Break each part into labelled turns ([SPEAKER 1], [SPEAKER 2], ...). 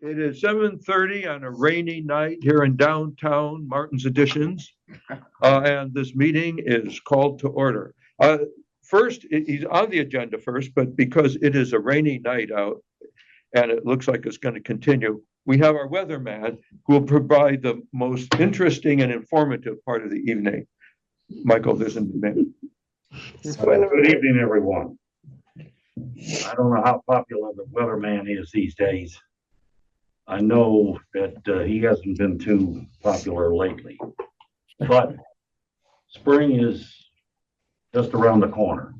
[SPEAKER 1] It is 7:30 on a rainy night here in downtown Martin's Additions, and this meeting is called to order. First, he's on the agenda first, but because it is a rainy night out and it looks like it's going to continue, we have our weatherman who will provide the most interesting and informative part of the evening. Michael, there's a name.
[SPEAKER 2] Good evening, everyone. I don't know how popular the weatherman is these days. I know that he hasn't been too popular lately, but spring is just around the corner.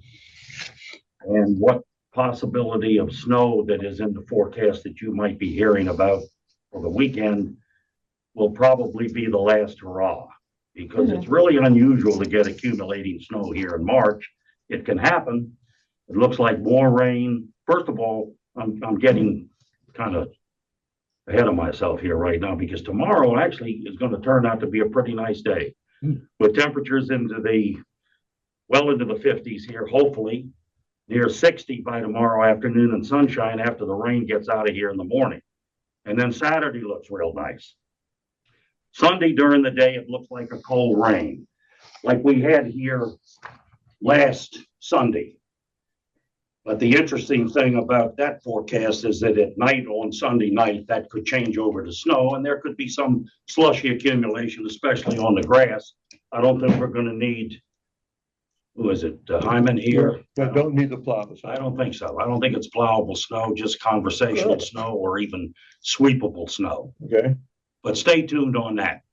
[SPEAKER 2] And what possibility of snow that is in the forecast that you might be hearing about for the weekend will probably be the last hurrah, because it's really unusual to get accumulating snow here in March. It can happen. It looks like more rain. First of all, I'm getting kind of ahead of myself here right now, because tomorrow actually is going to turn out to be a pretty nice day with temperatures into the 50s here, hopefully near 60 by tomorrow afternoon, and sunshine after the rain gets out of here in the morning. And then Saturday looks real nice. Sunday during the day, it looks like a cold rain like we had here last Sunday. But the interesting thing about that forecast is that at night on Sunday night, that could change over to snow, and there could be some slushy accumulation, especially on the grass. I don't think we're going to need, who is it, Hyman here?
[SPEAKER 1] Don't need the plows.
[SPEAKER 2] I don't think so. I don't think it's plowable snow, just conversational snow or even sweepable snow.
[SPEAKER 1] Okay.
[SPEAKER 2] But stay tuned on that.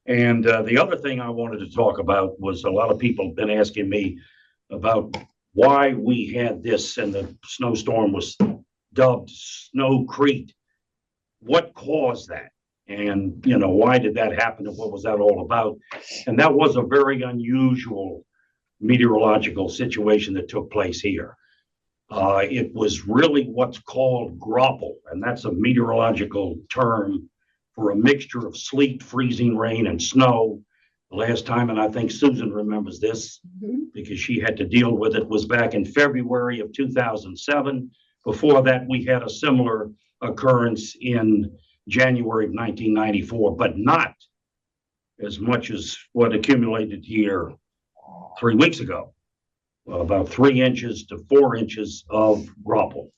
[SPEAKER 2] And the other thing I wanted to talk about was a lot of people have been asking me about why we had this and the snowstorm was dubbed Snowcrete. What caused that? And, why did that happen and what was that all about? And that was a very unusual meteorological situation that took place here. It was really what's called graupel, and that's a meteorological term for a mixture of sleet, freezing rain, and snow. The last time, and I think Susan remembers this because she had to deal with it, was back in February of 2007. Before that, we had a similar occurrence in January of 1994, but not as much as what accumulated here 3 weeks ago. About 3 inches to 4 inches of graupel.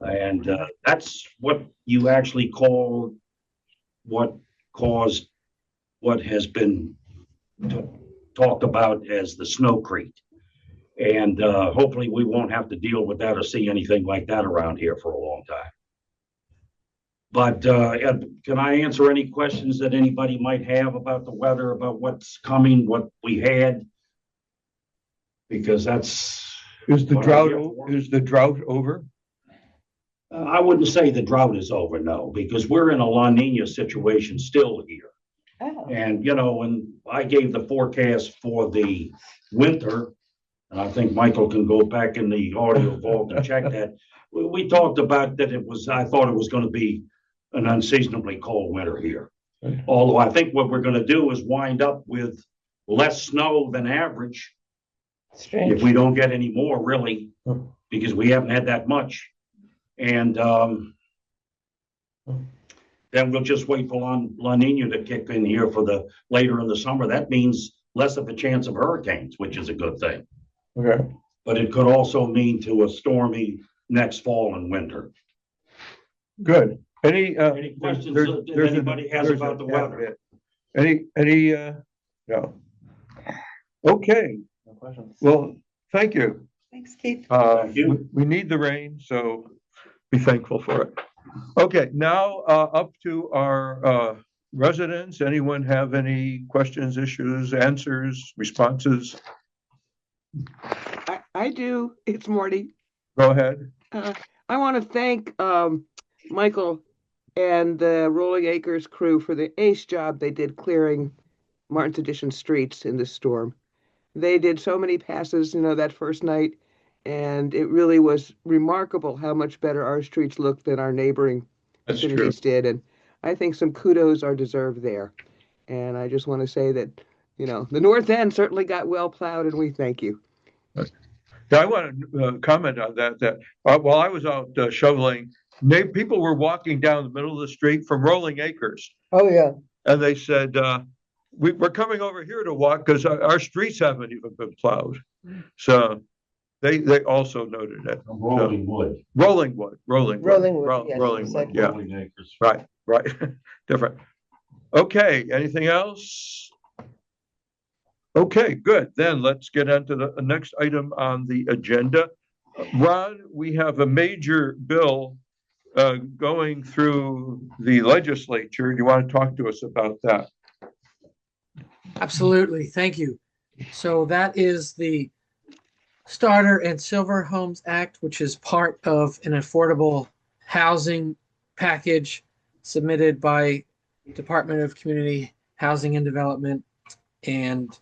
[SPEAKER 2] And that's what you actually call what caused what has been talked about as the Snowcrete. And hopefully we won't have to deal with that or see anything like that around here for a long time. But can I answer any questions that anybody might have about the weather, about what's coming, what we had? Because that's...
[SPEAKER 1] Is the drought over?
[SPEAKER 2] I wouldn't say the drought is over, no, because we're in a La Nina situation still here.
[SPEAKER 3] Oh.
[SPEAKER 2] And, when I gave the forecast for the winter, and I think Michael can go back in the audio vault and check that, we talked about that I thought it was going to be an unseasonably cold winter here. Although I think what we're going to do is wind up with less snow than average.
[SPEAKER 3] Strange.
[SPEAKER 2] If we don't get any more, really, because we haven't had that much. And then we'll just wait for La Nina to kick in here for the later in the summer. That means less of a chance of hurricanes, which is a good thing.
[SPEAKER 1] Okay.
[SPEAKER 2] But it could also mean to a stormy next fall and winter.
[SPEAKER 1] Good. Any
[SPEAKER 2] questions that anybody has about the weather?
[SPEAKER 1] No. Okay.
[SPEAKER 3] No questions.
[SPEAKER 1] Well, thank you.
[SPEAKER 3] Thanks, Keith.
[SPEAKER 2] Thank you.
[SPEAKER 1] We need the rain, so be thankful for it. Okay, now up to our residents. Anyone have any questions, issues, answers, responses?
[SPEAKER 4] I do. It's Morty.
[SPEAKER 1] Go ahead.
[SPEAKER 4] I want to thank Michael and the Rolling Acres crew for the ace job they did clearing Martin's Addition streets in this storm. They did so many passes, that first night, and it really was remarkable how much better our streets looked than our neighboring communities did. And I think some kudos are deserved there. And I just want to say that, the North End certainly got well plowed, and we thank you.
[SPEAKER 1] Yeah, I want to comment on that. While I was out shoveling, people were walking down the middle of the street from Rolling Acres,
[SPEAKER 3] Oh, yeah.
[SPEAKER 1] and they said, we're coming over here to walk because our streets haven't even been plowed. So they also noted it.
[SPEAKER 2] Rolling wood.
[SPEAKER 1] Rolling wood,
[SPEAKER 3] Yes,
[SPEAKER 1] Rolling
[SPEAKER 3] it's
[SPEAKER 1] wood,
[SPEAKER 3] like-
[SPEAKER 1] yeah,
[SPEAKER 2] Rolling acres.
[SPEAKER 1] right, different. Okay, anything else? Okay, good. Then let's get into the next item on the agenda. Ron, we have a major bill going through the legislature. Do you want to talk to us about that?
[SPEAKER 5] Absolutely. Thank you. So that is the Starter and Silver Homes Act, which is part of an affordable housing package submitted by Department of Community Housing and Development and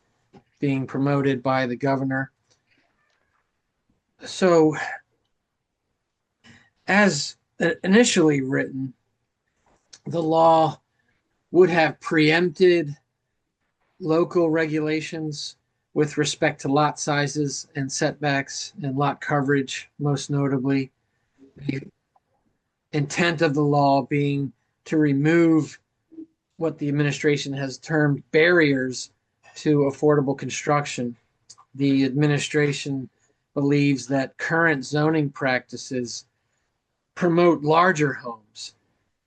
[SPEAKER 5] being promoted by the governor. So as initially written, the law would have preempted local regulations with respect to lot sizes and setbacks and lot coverage, most notably. The intent of the law being to remove what the administration has termed barriers to affordable construction. The administration believes that current zoning practices promote larger homes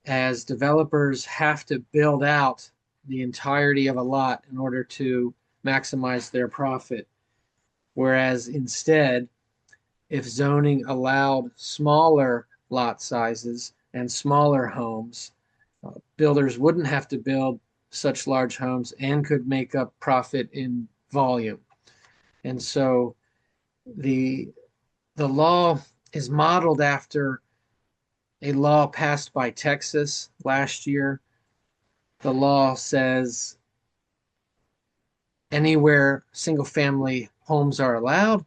[SPEAKER 5] as developers have to build out the entirety of a lot in order to maximize their profit. Whereas instead, if zoning allowed smaller lot sizes and smaller homes, builders wouldn't have to build such large homes and could make up profit in volume. And so the law is modeled after a law passed by Texas last year. The law says anywhere single family homes are allowed,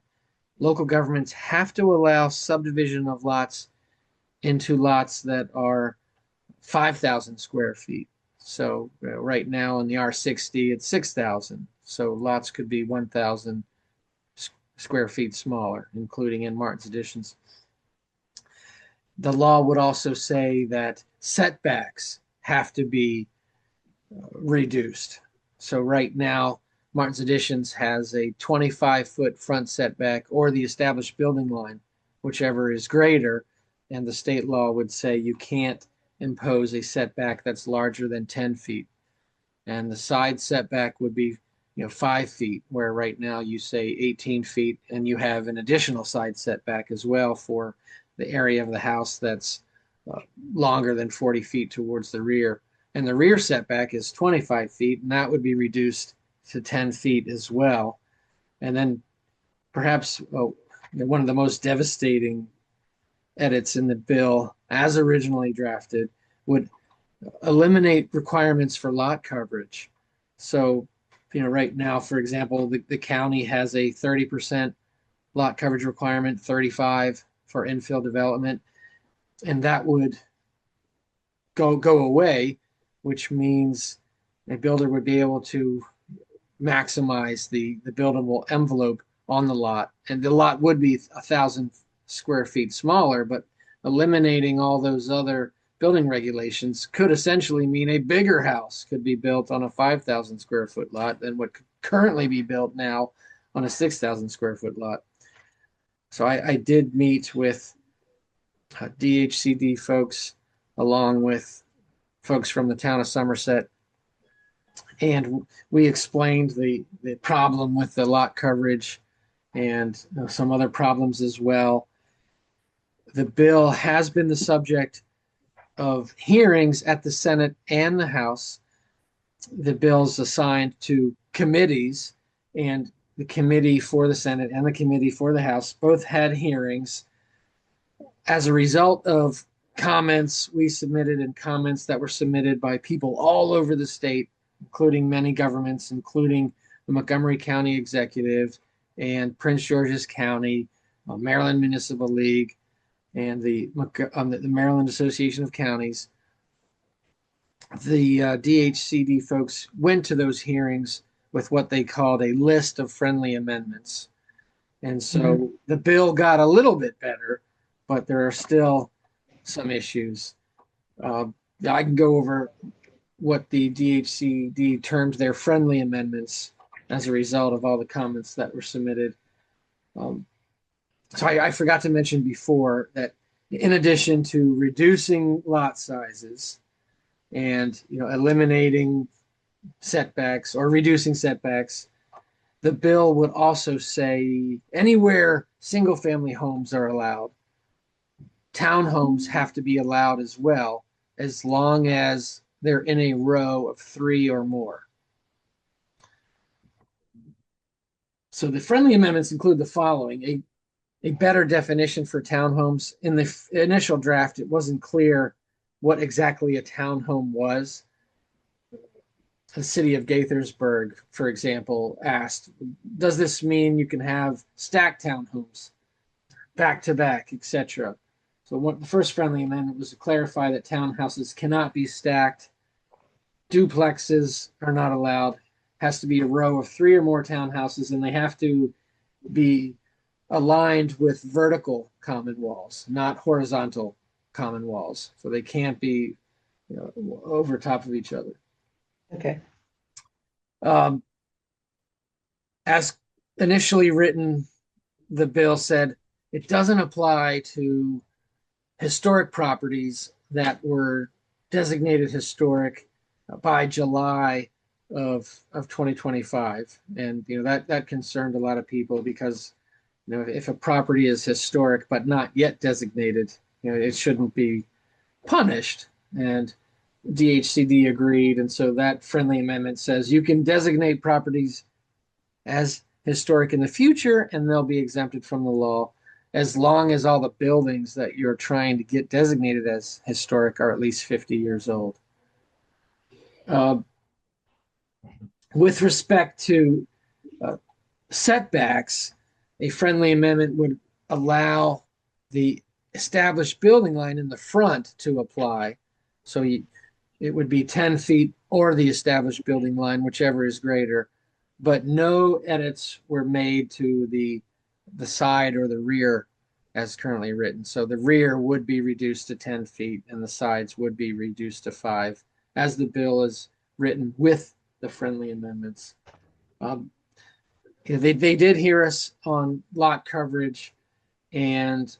[SPEAKER 5] local governments have to allow subdivision of lots into lots that are 5,000 square feet. So right now in the R60, it's 6,000. So lots could be 1,000 square feet smaller, including in Martin's Additions. The law would also say that setbacks have to be reduced. So right now, Martin's Additions has a 25-foot front setback or the established building line, whichever is greater. And the state law would say you can't impose a setback that's larger than 10 feet. And the side setback would be 5 feet, where right now you say 18 feet, and you have an additional side setback as well for the area of the house that's longer than 40 feet towards the rear. And the rear setback is 25 feet, and that would be reduced to 10 feet as well. And then perhaps one of the most devastating edits in the bill, as originally drafted, would eliminate requirements for lot coverage. So, right now, for example, the county has a 30% lot coverage requirement, 35 for infill development, and that would go away, which means a builder would be able to maximize the buildable envelope on the lot, and the lot would be 1,000 square feet smaller, but eliminating all those other building regulations could essentially mean a bigger house could be built on a 5,000 square foot lot than what could currently be built now on a 6,000 square foot lot. So I did meet with DHCD folks along with folks from the town of Somerset, and we explained the problem with the lot coverage and some other problems as well. The bill has been the subject of hearings at the Senate and the House. The bill's assigned to committees, and the committee for the Senate and the committee for the House both had hearings. As a result of comments we submitted and comments that were submitted by people all over the state, including many governments, including the Montgomery County Executive and Prince George's County, Maryland Municipal League, and the Maryland Association of Counties, the DHCD folks went to those hearings with what they called a list of friendly amendments. And so the bill got a little bit better, but there are still some issues. I can go over what the DHCD terms their friendly amendments as a result of all the comments that were submitted. So I forgot to mention before that in addition to reducing lot sizes and eliminating setbacks or reducing setbacks, the bill would also say anywhere single family homes are allowed, townhomes have to be allowed as well, as long as they're in a row of 3 or more. So the friendly amendments include the following: a better definition for townhomes. In the initial draft, it wasn't clear what exactly a townhome was. The city of Gaithersburg, for example, asked, does this mean you can have stacked townhomes, back to back, etc.? So the first friendly amendment was to clarify that townhouses cannot be stacked. Duplexes are not allowed. Has to be a row of 3 or more townhouses, and they have to be aligned with vertical common walls, not horizontal common walls. So they can't be over top of each other.
[SPEAKER 3] Okay.
[SPEAKER 5] As initially written, the bill said it doesn't apply to historic properties that were designated historic by July of 2025. And that concerned a lot of people because if a property is historic but not yet designated, it shouldn't be punished. And DHCD agreed, and so that friendly amendment says you can designate properties as historic in the future and they'll be exempted from the law as long as all the buildings that you're trying to get designated as historic are at least 50 years old. With respect to setbacks, a friendly amendment would allow the established building line in the front to apply. So it would be 10 feet or the established building line, whichever is greater, but no edits were made to the side or the rear as currently written. So the rear would be reduced to 10 feet and the sides would be reduced to 5 as the bill is written with the friendly amendments. They did hear us on lot coverage, and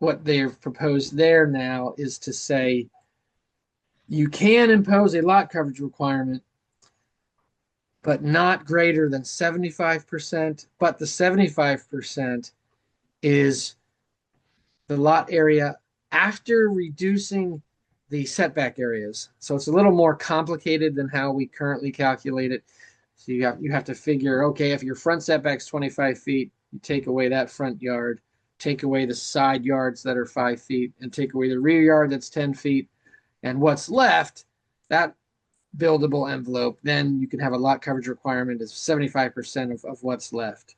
[SPEAKER 5] what they've proposed there now is to say you can impose a lot coverage requirement, but not greater than 75%. But the 75% is the lot area after reducing the setback areas. So it's a little more complicated than how we currently calculate it. So you have to figure, okay, if your front setback's 25 feet, you take away that front yard, take away the side yards that are 5 feet, and take away the rear yard that's 10 feet. And what's left, that buildable envelope, then you can have a lot coverage requirement of 75% of what's left.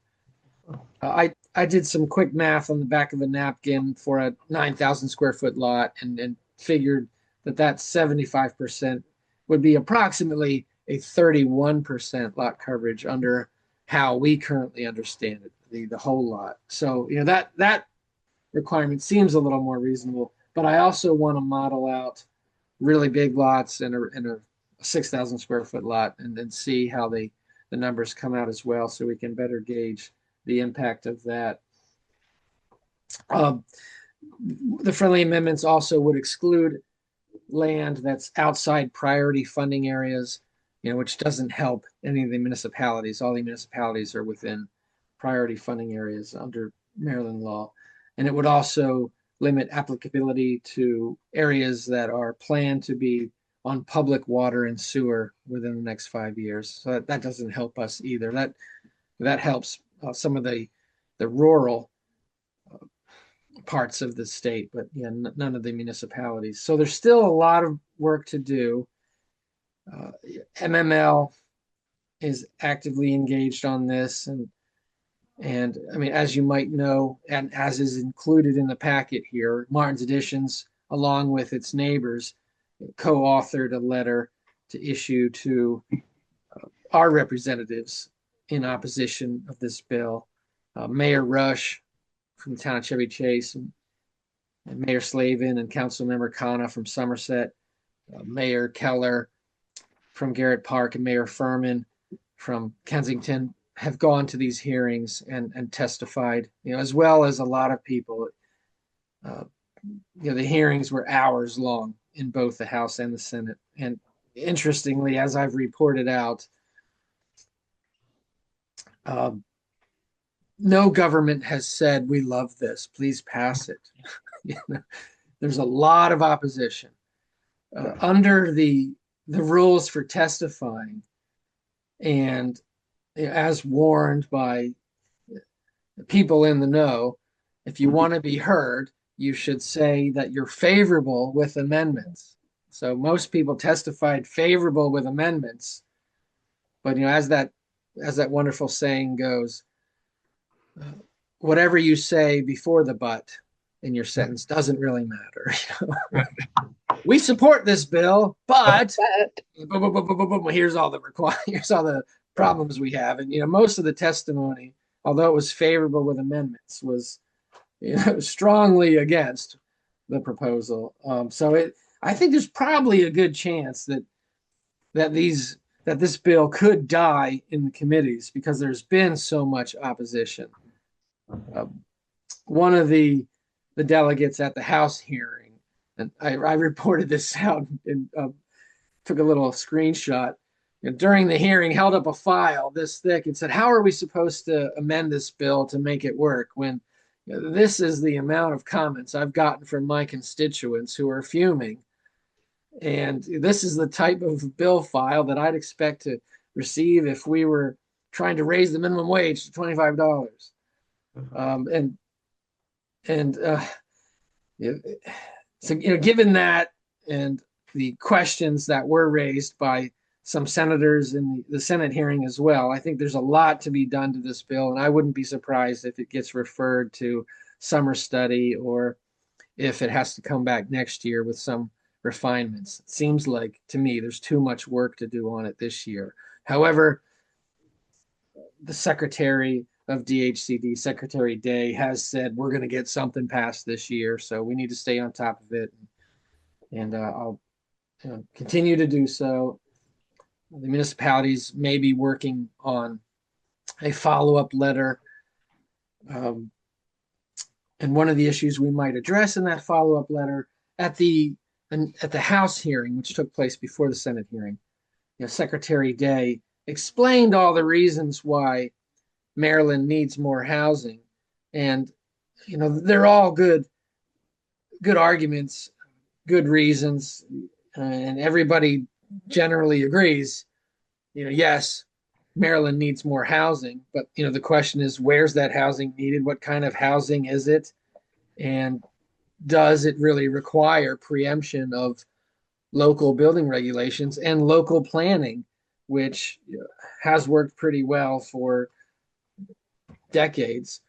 [SPEAKER 5] I did some quick math on the back of a napkin for a 9,000 square foot lot and figured that 75% would be approximately a 31% lot coverage under how we currently understand it, the whole lot. So that requirement seems a little more reasonable, but I also want to model out really big lots and a 6,000 square foot lot and then see how the numbers come out as well, so we can better gauge the impact of that. The friendly amendments also would exclude land that's outside priority funding areas, which doesn't help any of the municipalities. All the municipalities are within priority funding areas under Maryland law. And it would also limit applicability to areas that are planned to be on public water and sewer within the next 5 years. So that doesn't help us either. That helps some of the rural parts of the state, but none of the municipalities. So there's still a lot of work to do. MML is actively engaged on this, and I mean, as you might know, and as is included in the packet here, Martin's Additions, along with its neighbors, co-authored a letter to issue to our representatives in opposition of this bill. Mayor Rush from the town of Chevy Chase and Mayor Slavin and Councilmember Khanna from Somerset, Mayor Keller from Garrett Park, and Mayor Furman from Kensington have gone to these hearings and testified, as well as a lot of people. The hearings were hours long in both the House and the Senate. And interestingly, as I've reported out, no government has said, we love this, please pass it. There's a lot of opposition. Under the rules for testifying, and as warned by people in the know, if you want to be heard, you should say that you're favorable with amendments. So most people testified favorable with amendments, but as that wonderful saying goes, whatever you say before the but in your sentence doesn't really matter. We support this bill, but here's all the problems we have. And most of the testimony, although it was favorable with amendments, was strongly against the proposal. I think there's probably a good chance that this bill could die in the committees because there's been so much opposition. One of the delegates at the House hearing, and I reported this out and took a little screenshot, during the hearing held up a file this thick and said, how are we supposed to amend this bill to make it work when this is the amount of comments I've gotten from my constituents who are fuming. And this is the type of bill file that I'd expect to receive if we were trying to raise the minimum wage to $25. So given that and the questions that were raised by some senators in the Senate hearing as well, I think there's a lot to be done to this bill, and I wouldn't be surprised if it gets referred to summer study or if it has to come back next year with some refinements. It seems like to me there's too much work to do on it this year. However, the Secretary of DHCD, Secretary Day, has said we're going to get something passed this year, so we need to stay on top of it, and I'll continue to do so. The municipalities may be working on a follow-up letter. And one of the issues we might address in that follow-up letter at the House hearing, which took place before the Senate hearing, Secretary Day explained all the reasons why Maryland needs more housing. And, they're all good arguments, good reasons, and everybody generally agrees, yes, Maryland needs more housing, but the question is, where's that housing needed? What kind of housing is it? And does it really require preemption of local building regulations and local planning, which has worked pretty well for decades?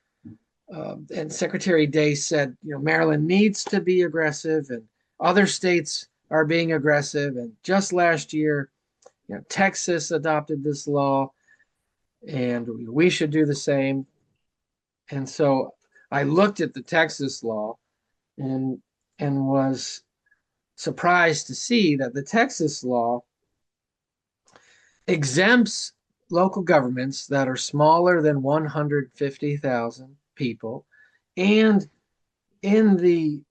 [SPEAKER 5] And Secretary Day said, Maryland needs to be aggressive, and other states are being aggressive. And just last year, Texas adopted this law, and we should do the same. And so I looked at the Texas law and was surprised to see that the Texas law exempts local governments that are smaller than 150,000 people. And in the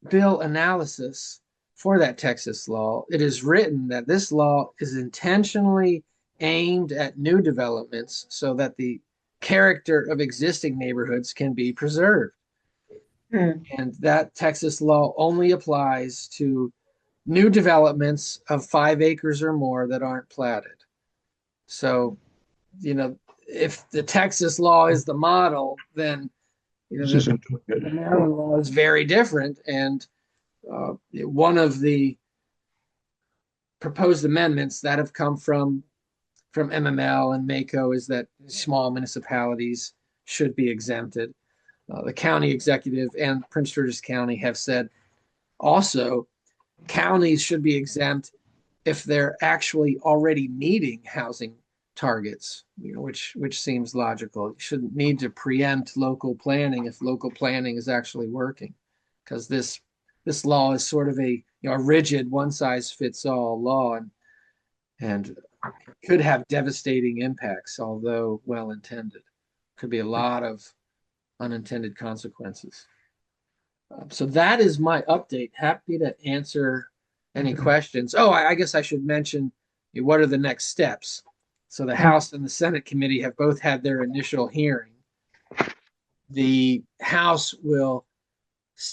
[SPEAKER 5] bill analysis for that Texas law, it is written that this law is intentionally aimed at new developments so that the character of existing neighborhoods can be preserved. And that Texas law only applies to new developments of 5 acres or more that aren't platted. So, if the Texas law is the model, then the Maryland law is very different. And one of the proposed amendments that have come from MML and MACO is that small municipalities should be exempted. The county executive and Prince George's County have said also counties should be exempt if they're actually already meeting housing targets, which seems logical. You shouldn't need to preempt local planning if local planning is actually working. because this law is sort of a rigid one size fits all law, and could have devastating impacts, although well intended. Could be a lot of unintended consequences. So that is my update. Happy to answer any questions. Oh, I guess I should mention what are the next steps. So the House and the Senate committee have both had their initial hearing. The House will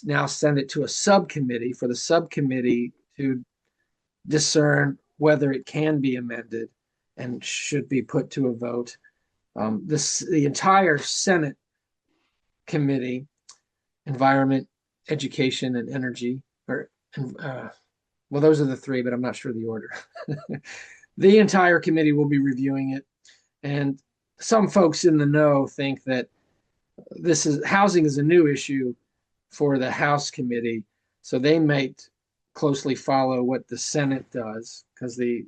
[SPEAKER 5] now send it to a subcommittee for the subcommittee to discern whether it can be amended and should be put to a vote. The entire Senate committee, Environment, Education, and Energy, well, those are the three, but I'm not sure the order. The entire committee will be reviewing it, and some folks in the know think that housing is a new issue for the House committee, so they might closely follow what the Senate does, because the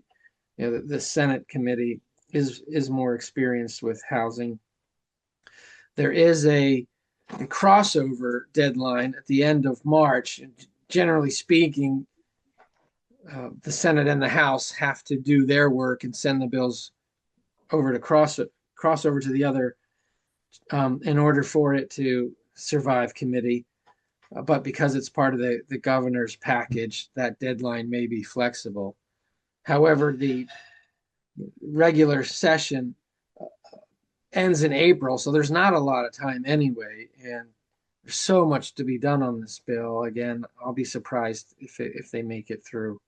[SPEAKER 5] Senate committee is more experienced with housing. There is a crossover deadline at the end of March. Generally speaking, the Senate and the House have to do their work and send the bills over to cross over to the other in order for it to survive committee. But because it's part of the governor's package, that deadline may be flexible. However, the regular session ends in April, so there's not a lot of time anyway, and there's so much to be done on this bill. Again, I'll be surprised if they make it through.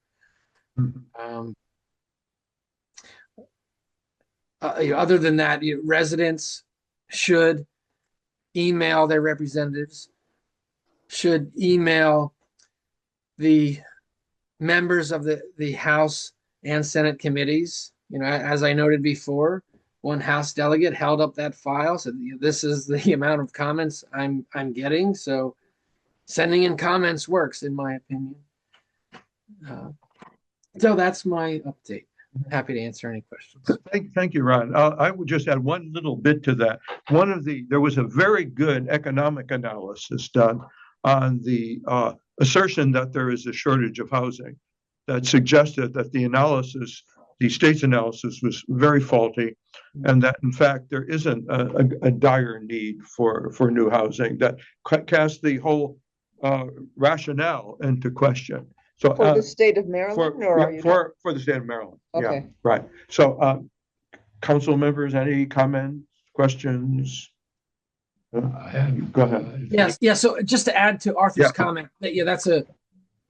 [SPEAKER 5] Other than that, residents should email their representatives, should email the members of the House and Senate committees. As I noted before, one House delegate held up that file, said, "This is the amount of comments I'm getting." So, sending in comments works, in my opinion. So that's my update. Happy to answer any questions.
[SPEAKER 1] Thank you, Ron. I would just add one little bit to that. There was a very good economic analysis done on the assertion that there is a shortage of housing, that suggested that the state's analysis was very faulty, and that in fact there isn't a dire need for new housing, that cast the whole rationale into question. So
[SPEAKER 3] For the state of Maryland, or are you?
[SPEAKER 1] for the state of Maryland.
[SPEAKER 3] Okay.
[SPEAKER 1] Yeah, right. So, council members, any comments, questions? Go ahead.
[SPEAKER 5] Yes. Yeah. So just to add to Arthur's
[SPEAKER 1] Yeah.
[SPEAKER 5] comment, that's an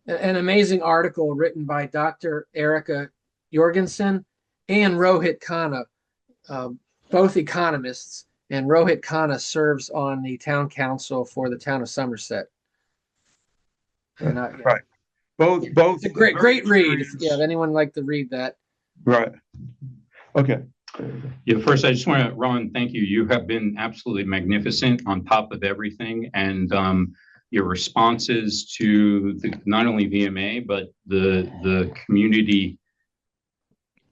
[SPEAKER 5] amazing article written by Dr. Erica Jorgensen and Rohit Khanna, both economists, and Rohit Khanna serves on the town council for the town of Somerset.
[SPEAKER 1] Right. Both.
[SPEAKER 5] It's a great read. If anyone like to read that.
[SPEAKER 1] Right. Okay.
[SPEAKER 6] Yeah, first, I just want to, Ron, thank you. You have been absolutely magnificent on top of everything. And your responses to not only VMA, but the community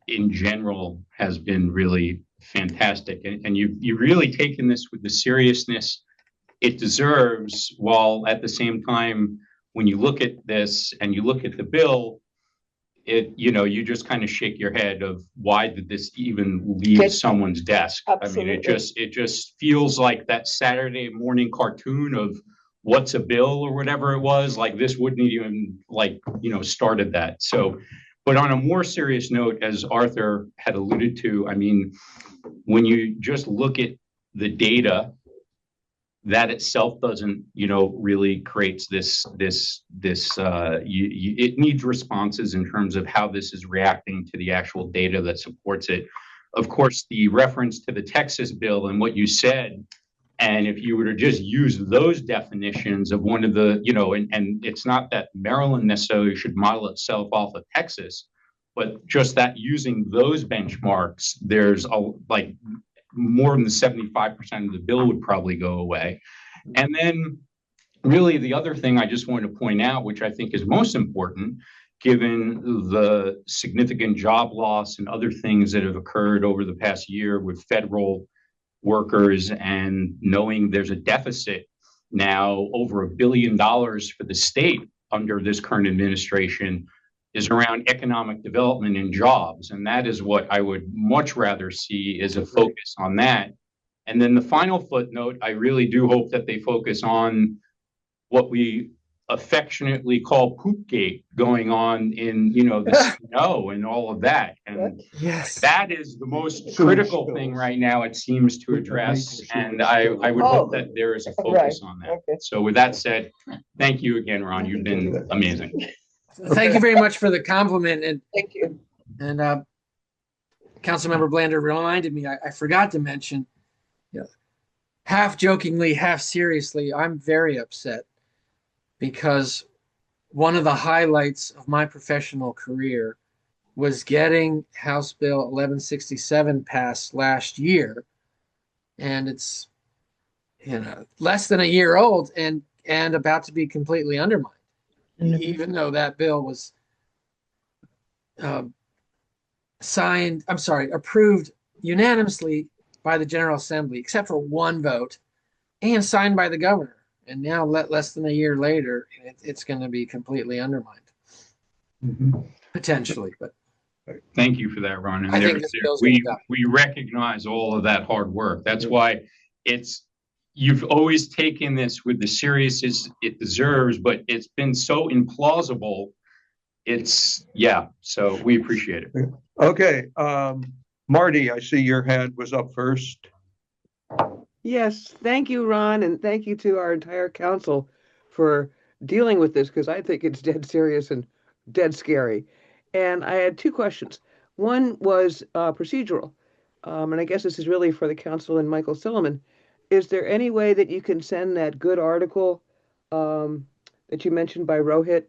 [SPEAKER 6] in general has been really fantastic. And you've really taken this with the seriousness it deserves, while at the same time, when you look at this and you look at the bill, you just kind of shake your head of why did this even leave someone's desk?
[SPEAKER 3] Absolutely.
[SPEAKER 6] I mean, it just feels like that Saturday morning cartoon of what's a bill or whatever it was. Like this wouldn't even started that. So, but on a more serious note, as Arthur had alluded to, I mean, when you just look at the data, that itself doesn't, really creates it needs responses in terms of how this is reacting to the actual data that supports it. Of course, the reference to the Texas bill and what you said, and if you were to just use those definitions of one of the, and it's not that Maryland necessarily should model itself off of Texas, but just that using those benchmarks, there's more than 75% of the bill would probably go away. And then really the other thing I just wanted to point out, which I think is most important, given the significant job loss and other things that have occurred over the past year with federal workers and knowing there's a deficit now over $1 billion for the state under this current administration is around economic development and jobs. And that is what I would much rather see, is a focus on that. And then the final footnote, I really do hope that they focus on what we affectionately call Poopgate going on in, the snow and all of that. And
[SPEAKER 5] Yes.
[SPEAKER 6] that is the most critical thing right now, it seems, to address. And I would hope that there is a focus on that.
[SPEAKER 3] Okay.
[SPEAKER 6] So with that said, thank you again, Ron. You've been amazing.
[SPEAKER 5] Thank you very much for the compliment.
[SPEAKER 3] Thank you.
[SPEAKER 5] And Councilmember Blander reminded me, I forgot to mention, half jokingly, half seriously, I'm very upset because one of the highlights of my professional career was getting House Bill 1167 passed last year. And it's, less than a year old and about to be completely undermined, even though that bill was approved unanimously by the General Assembly, except for one vote, and signed by the governor. And now, less than a year later, it's going to be completely undermined, potentially. But
[SPEAKER 6] thank you for that, Ron. And
[SPEAKER 5] I think this bill's
[SPEAKER 6] we
[SPEAKER 5] gonna go.
[SPEAKER 6] we recognize all of that hard work. That's why you've always taken this with the seriousness it deserves, but it's been so implausible. So we appreciate it.
[SPEAKER 1] Okay, Marty, I see your hand was up first.
[SPEAKER 4] Yes, thank you, Ron, and thank you to our entire council for dealing with this, because I think it's dead serious and dead scary. And I had two questions. One was procedural, and I guess this is really for the council and Michael Silliman. Is there any way that you can send that good article that you mentioned by Rohit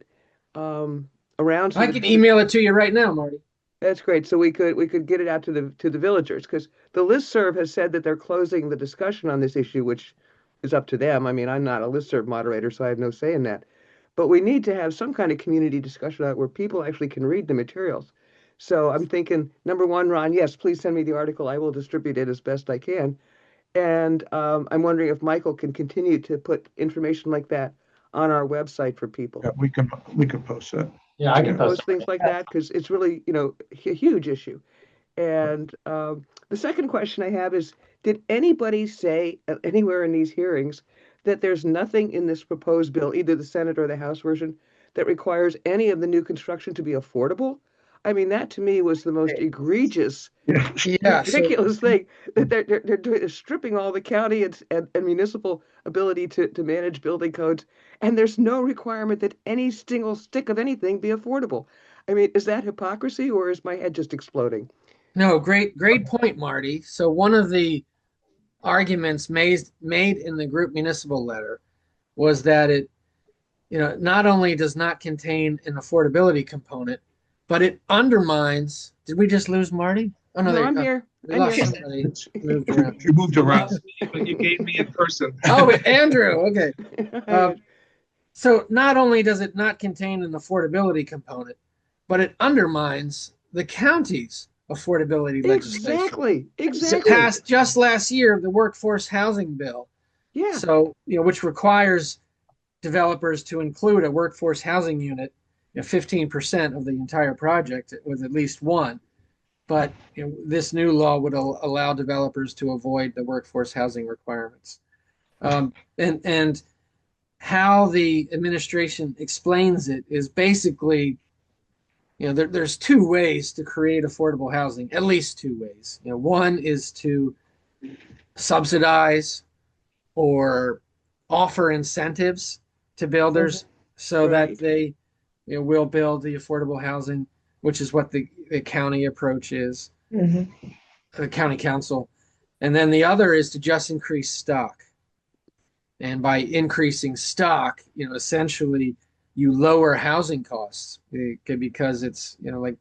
[SPEAKER 4] around?
[SPEAKER 5] I can email it to you right now, Marty.
[SPEAKER 4] That's great. So we could get it out to the villagers, because the listserv has said that they're closing the discussion on this issue, which is up to them. I mean, I'm not a listserv moderator, so I have no say in that. But we need to have some kind of community discussion on it where people actually can read the materials. So I'm thinking, number one, Ron, yes, please send me the article. I will distribute it as best I can. And I'm wondering if Michael can continue to put information like that on our website for people.
[SPEAKER 1] Yeah, we can post that.
[SPEAKER 7] Yeah, I can post
[SPEAKER 4] Post things like that, because it's really, a huge issue. And the second question I have is, did anybody say anywhere in these hearings that there's nothing in this proposed bill, either the Senate or the House version, that requires any of the new construction to be affordable? I mean, that to me was the most egregious, ridiculous thing, that they're stripping all the county and municipal ability to manage building codes. And there's no requirement that any single stick of anything be affordable. I mean, is that hypocrisy, or is my head just exploding?
[SPEAKER 5] No, great point, Marty. So one of the arguments made in the group municipal letter was that it, not only does not contain an affordability component, but it undermines. Did we just lose Marty? Oh no,
[SPEAKER 4] I'm here.
[SPEAKER 5] We lost somebody. Moved around.
[SPEAKER 1] You moved around.
[SPEAKER 7] but you gave me in person.
[SPEAKER 5] Oh, Andrew. Okay. So not only does it not contain an affordability component, but it undermines the county's affordability legislation.
[SPEAKER 4] Exactly.
[SPEAKER 5] Passed just last year, the workforce housing bill.
[SPEAKER 4] Yeah.
[SPEAKER 5] So, which requires developers to include a workforce housing unit, 15% of the entire project with at least one. But this new law would allow developers to avoid the workforce housing requirements. And how the administration explains it is basically, there's two ways to create affordable housing, at least two ways. One is to subsidize or offer incentives to builders so that they will build the affordable housing, which is what the county approach is, the county council. And then the other is to just increase stock. And by increasing stock, essentially you lower housing costs because it's, like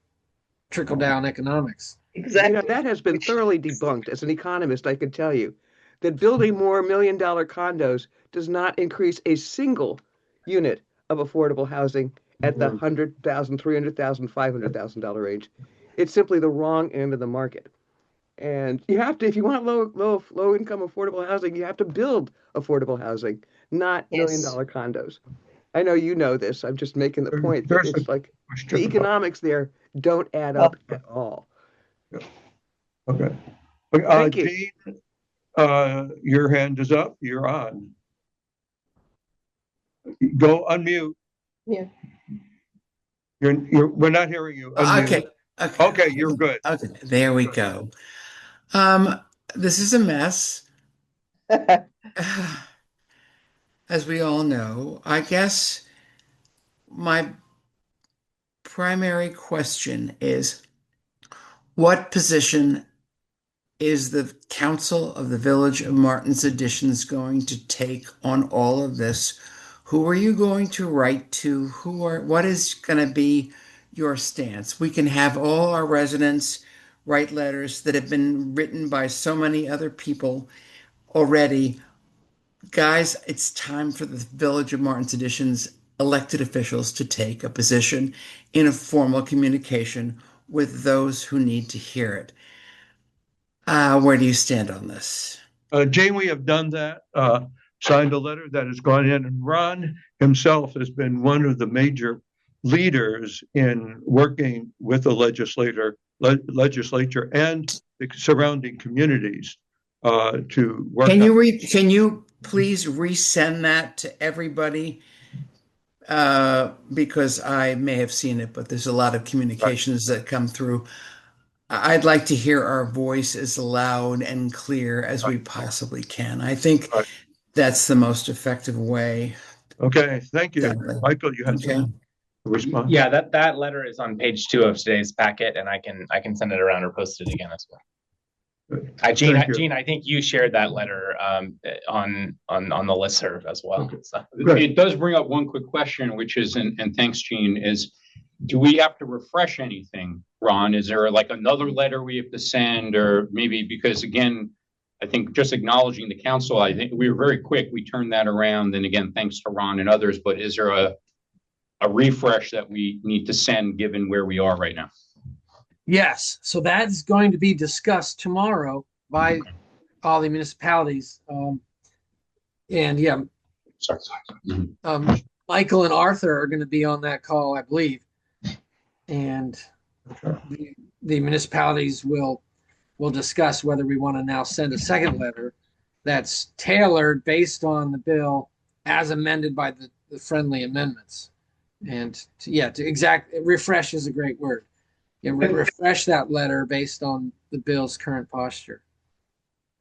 [SPEAKER 5] trickle down economics.
[SPEAKER 3] Exactly.
[SPEAKER 4] That has been thoroughly debunked. As an economist, I can tell you that building more $1 million condos does not increase a single unit of affordable housing at the $100,000, $300,000, $500,000 range. It's simply the wrong end of the market. And you have to, if you want low income affordable housing, you have to build affordable housing, not
[SPEAKER 3] Yes.
[SPEAKER 4] $1 million condos. I know you know this. I'm just making the point that
[SPEAKER 1] There's a
[SPEAKER 4] it's like the
[SPEAKER 1] question about-
[SPEAKER 4] economics there don't add up at all.
[SPEAKER 1] Okay.
[SPEAKER 4] Thank you.
[SPEAKER 1] Jean, your hand is up. You're on. Go unmute.
[SPEAKER 3] Yeah.
[SPEAKER 1] We're not hearing you. Unmute.
[SPEAKER 8] Okay.
[SPEAKER 1] Okay, you're good.
[SPEAKER 8] Okay, there we go. This is a mess, as we all know. I guess my primary question is, what position is the Council of the Village of Martins Additions going to take on all of this? Who are you going to write to? What is going to be your stance? We can have all our residents write letters that have been written by so many other people already. Guys, it's time for the Village of Martins Additions elected officials to take a position in a formal communication with those who need to hear it. Where do you stand on this?
[SPEAKER 1] Jane, we have done that, signed a letter that has gone in, and Ron himself has been one of the major leaders in working with the legislature and the surrounding communities to work.
[SPEAKER 8] Can you please resend that to everybody? Because I may have seen it, but there's a lot of communications that come through. I'd like to hear our voice as loud and clear as we possibly can. I think that's the most effective way.
[SPEAKER 1] Okay, thank you.
[SPEAKER 8] Exactly.
[SPEAKER 1] Michael, you had some response?
[SPEAKER 9] Yeah, that letter is on page 2 of today's packet, and I can send it around or post it again as well. Gene, I think you shared that letter on the listserv as well.
[SPEAKER 1] Okay.
[SPEAKER 9] So.
[SPEAKER 6] It does bring up one quick question, which is, and thanks, Gene, is do we have to refresh anything, Ron? Is there like another letter we have to send, or maybe because again, I think just acknowledging the council, I think we were very quick. We turned that around, and again, thanks to Ron and others. But is there a refresh that we need to send given where we are right now?
[SPEAKER 5] Yes, so that's going to be discussed tomorrow by all the municipalities. And yeah,
[SPEAKER 6] Sorry.
[SPEAKER 5] Michael and Arthur are going to be on that call, I believe. And the municipalities will discuss whether we want to now send a second letter that's tailored based on the bill as amended by the friendly amendments. And refresh is a great word. Refresh that letter based on the bill's current posture.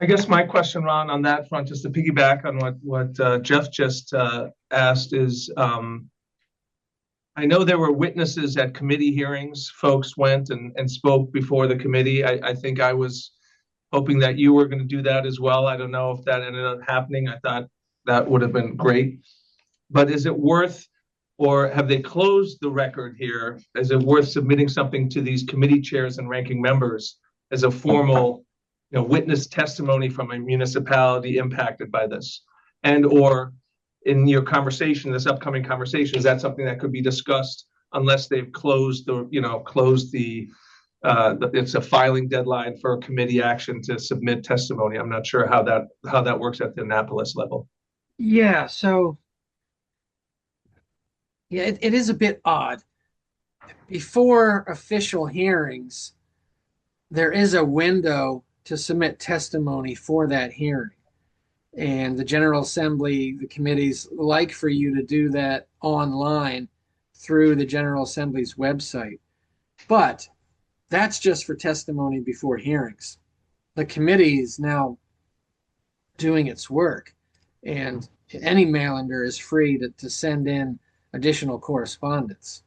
[SPEAKER 7] I guess my question, Ron, on that front, just to piggyback on what Jeff just asked is, I know there were witnesses at committee hearings. Folks went and spoke before the committee. I think I was hoping that you were going to do that as well. I don't know if that ended up happening. I thought that would have been great. But is it worth, or have they closed the record here? Is it worth submitting something to these committee chairs and ranking members as a formal, witness testimony from a municipality impacted by this? And or in your conversation, this upcoming conversation, is that something that could be discussed unless they've closed it's a filing deadline for a committee action to submit testimony? I'm not sure how that works at the Annapolis level.
[SPEAKER 5] Yeah, so it is a bit odd. Before official hearings, there is a window to submit testimony for that hearing. And the General Assembly, the committees like for you to do that online through the General Assembly's website. But that's just for testimony before hearings. The committee is now doing its work, and any mailender is free to send in additional correspondence.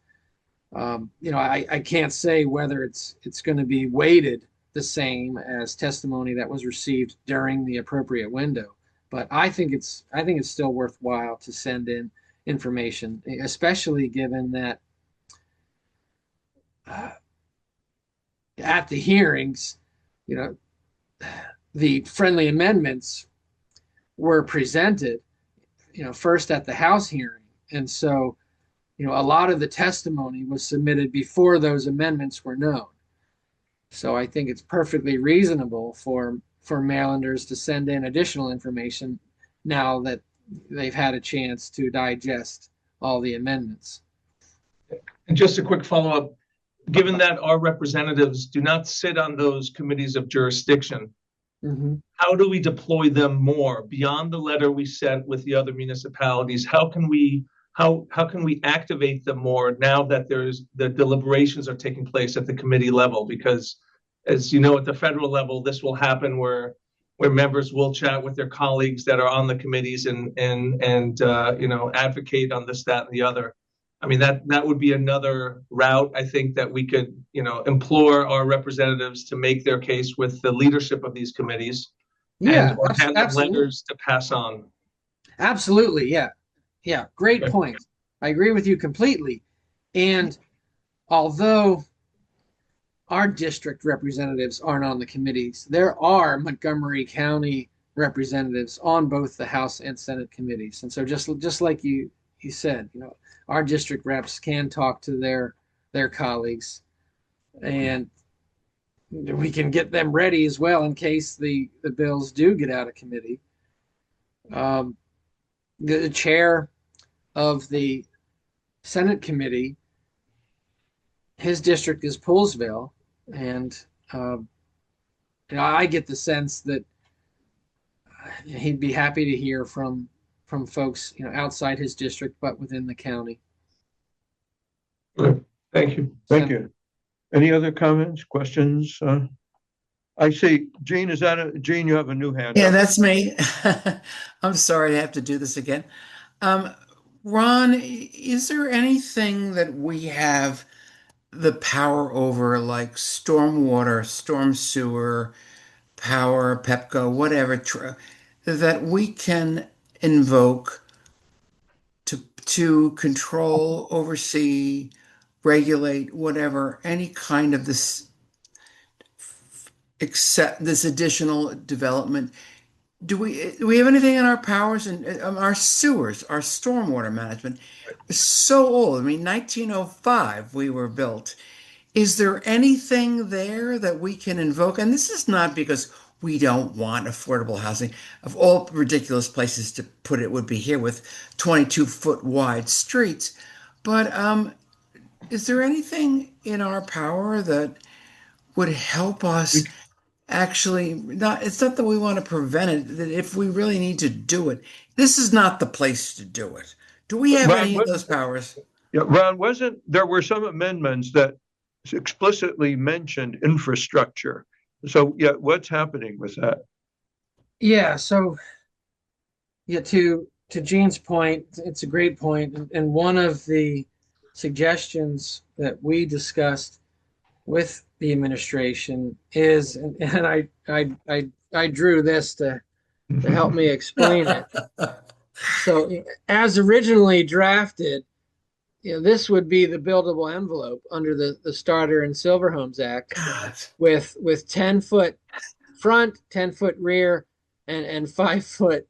[SPEAKER 5] I can't say whether it's going to be weighted the same as testimony that was received during the appropriate window, but I think it's still worthwhile to send in information, especially given that at the hearings, the friendly amendments were presented, first at the House hearing, and so a lot of the testimony was submitted before those amendments were known. So I think it's perfectly reasonable for mailenders to send in additional information now that they've had a chance to digest all the amendments.
[SPEAKER 7] And just a quick follow-up, given that our representatives do not sit on those committees of jurisdiction, how do we deploy them more beyond the letter we sent with the other municipalities? How can we activate them more now that the deliberations are taking place at the committee level? Because as you know, at the federal level, this will happen where members will chat with their colleagues that are on the committees and advocate on this, that, and the other. I mean, that would be another route, I think, that we could, implore our representatives to make their case with the leadership of these committees.
[SPEAKER 5] Yeah,
[SPEAKER 7] or hand them letters to pass on.
[SPEAKER 5] Absolutely, yeah. Yeah, great point. I agree with you completely. And although our district representatives aren't on the committees, there are Montgomery County representatives on both the House and Senate committees. And so just like you said, our district reps can talk to their colleagues, and we can get them ready as well in case the bills do get out of committee. The chair of the Senate committee, his district is Poolesville, and I get the sense that he'd be happy to hear from folks outside his district but within the county.
[SPEAKER 1] Good. Thank you. Thank you. Any other comments, questions? I see, Gene, Gene, you have a new hand.
[SPEAKER 8] Yeah, that's me. I'm sorry to have to do this again. Ron, is there anything that we have the power over, like stormwater, storm sewer, power, Pepco, whatever, that we can invoke to control, oversee, regulate, whatever, any kind of this, except this additional development? Do we have anything in our powers and our sewers, our stormwater management is so old? I mean, 1905 we were built. Is there anything there that we can invoke? And this is not because we don't want affordable housing. Of all ridiculous places to put it would be here with 22-foot wide streets. But is there anything in our power that would help us? Actually, it's not that we want to prevent it, that if we really need to do it, this is not the place to do it. Do we have any of those powers?
[SPEAKER 1] Yeah, Ron, there were some amendments that explicitly mentioned infrastructure. So, yeah, what's happening with that?
[SPEAKER 5] Yeah, so, yeah, to Gene's point, it's a great point. And one of the suggestions that we discussed with the administration is, and I drew this to help me explain it. So as originally drafted, this would be the buildable envelope under the Starter and Silver Homes Act, with 10-foot front, 10-foot rear, and 5-foot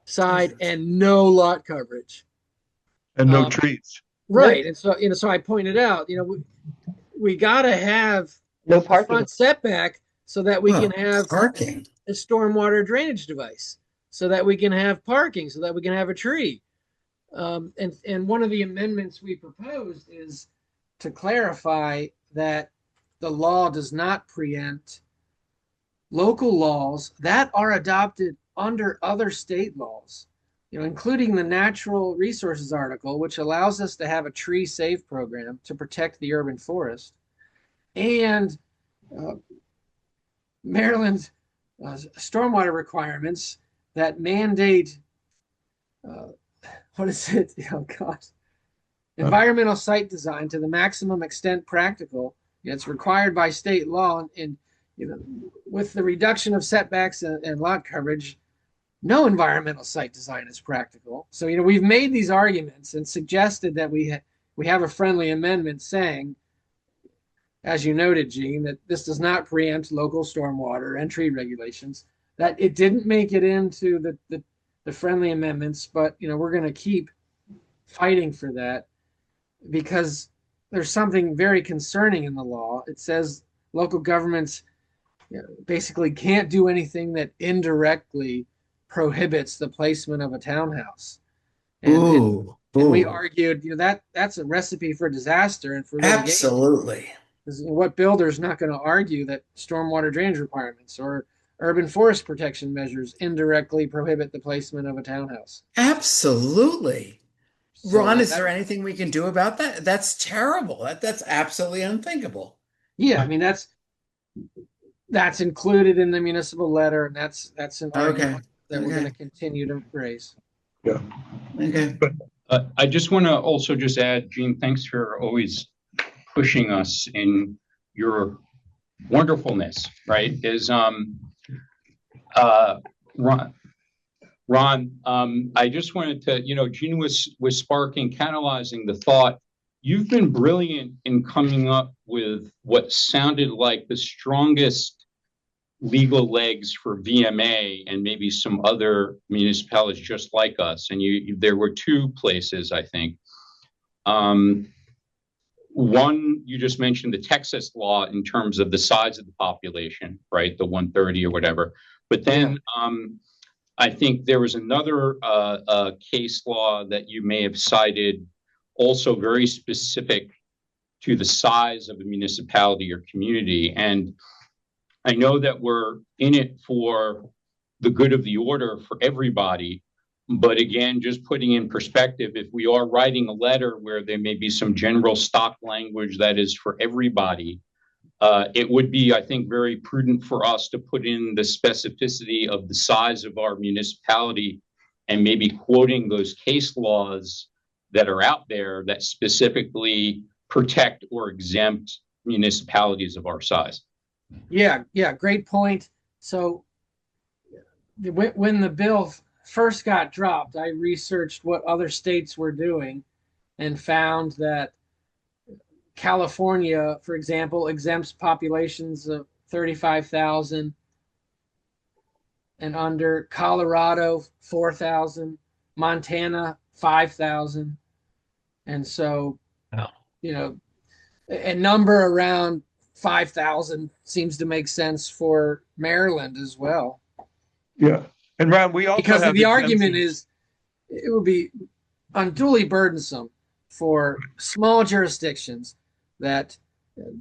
[SPEAKER 5] side, and no lot coverage.
[SPEAKER 1] And no trees.
[SPEAKER 5] Right. And so, so I pointed out, we got to have
[SPEAKER 3] no parking
[SPEAKER 5] front setback so that we can have
[SPEAKER 8] parking,
[SPEAKER 5] a stormwater drainage device, so that we can have parking, so that we can have a tree. And one of the amendments we proposed is to clarify that the law does not preempt local laws that are adopted under other state laws, including the Natural Resources Article, which allows us to have a tree save program to protect the urban forest, and Maryland stormwater requirements that mandate, what is it? Oh, God. Environmental site design to the maximum extent practical. It's required by state law, and with the reduction of setbacks and lot coverage, no environmental site design is practical. So, we've made these arguments and suggested that we have a friendly amendment saying, as you noted, Gene, that this does not preempt local stormwater and tree regulations. That it didn't make it into the friendly amendments, but we're going to keep fighting for that, because there's something very concerning in the law. It says local governments basically can't do anything that indirectly prohibits the placement of a townhouse. And,
[SPEAKER 8] Ooh,
[SPEAKER 5] and we
[SPEAKER 8] ooh,
[SPEAKER 5] argued, that's a recipe for disaster and for litigation.
[SPEAKER 8] absolutely.
[SPEAKER 5] 'Cause what builder's not going to argue that stormwater drainage requirements or urban forest protection measures indirectly prohibit the placement of a townhouse?
[SPEAKER 8] Absolutely.
[SPEAKER 5] So
[SPEAKER 8] Ron, is
[SPEAKER 5] that-
[SPEAKER 8] there anything we can do about that? That's terrible. That's absolutely unthinkable.
[SPEAKER 5] Yeah, I mean that's included in the municipal letter, and that's an argument that we're going to continue to raise.
[SPEAKER 1] Yeah.
[SPEAKER 8] Okay.
[SPEAKER 6] I just want to also just add, Gene, thanks for always pushing us in your wonderfulness, right? Ron, I just wanted to, Gene was sparking, catalyzing the thought. You've been brilliant in coming up with what sounded like the strongest legal legs for VMA and maybe some other municipalities just like us. And there were two places, I think. One, you just mentioned the Texas law in terms of the size of the population, right? The 130 or whatever. But then I think there was another case law that you may have cited, also very specific to the size of a municipality or community. And I know that we're in it for the good of the order for everybody. But again, just putting in perspective, if we are writing a letter where there may be some general stock language that is for everybody, it would be, I think, very prudent for us to put in the specificity of the size of our municipality and maybe quoting those case laws that are out there that specifically protect or exempt municipalities of our size.
[SPEAKER 5] Yeah, great point. So when the bill first got dropped, I researched what other states were doing and found that California, for example, exempts populations of 35,000 and under, Colorado 4,000, Montana 5,000. And so, a number around 5,000 seems to make sense for Maryland as well.
[SPEAKER 1] Yeah. And Ron, we also
[SPEAKER 5] because
[SPEAKER 1] have
[SPEAKER 5] the argument
[SPEAKER 1] exemptions.
[SPEAKER 5] is it would be unduly burdensome for small jurisdictions that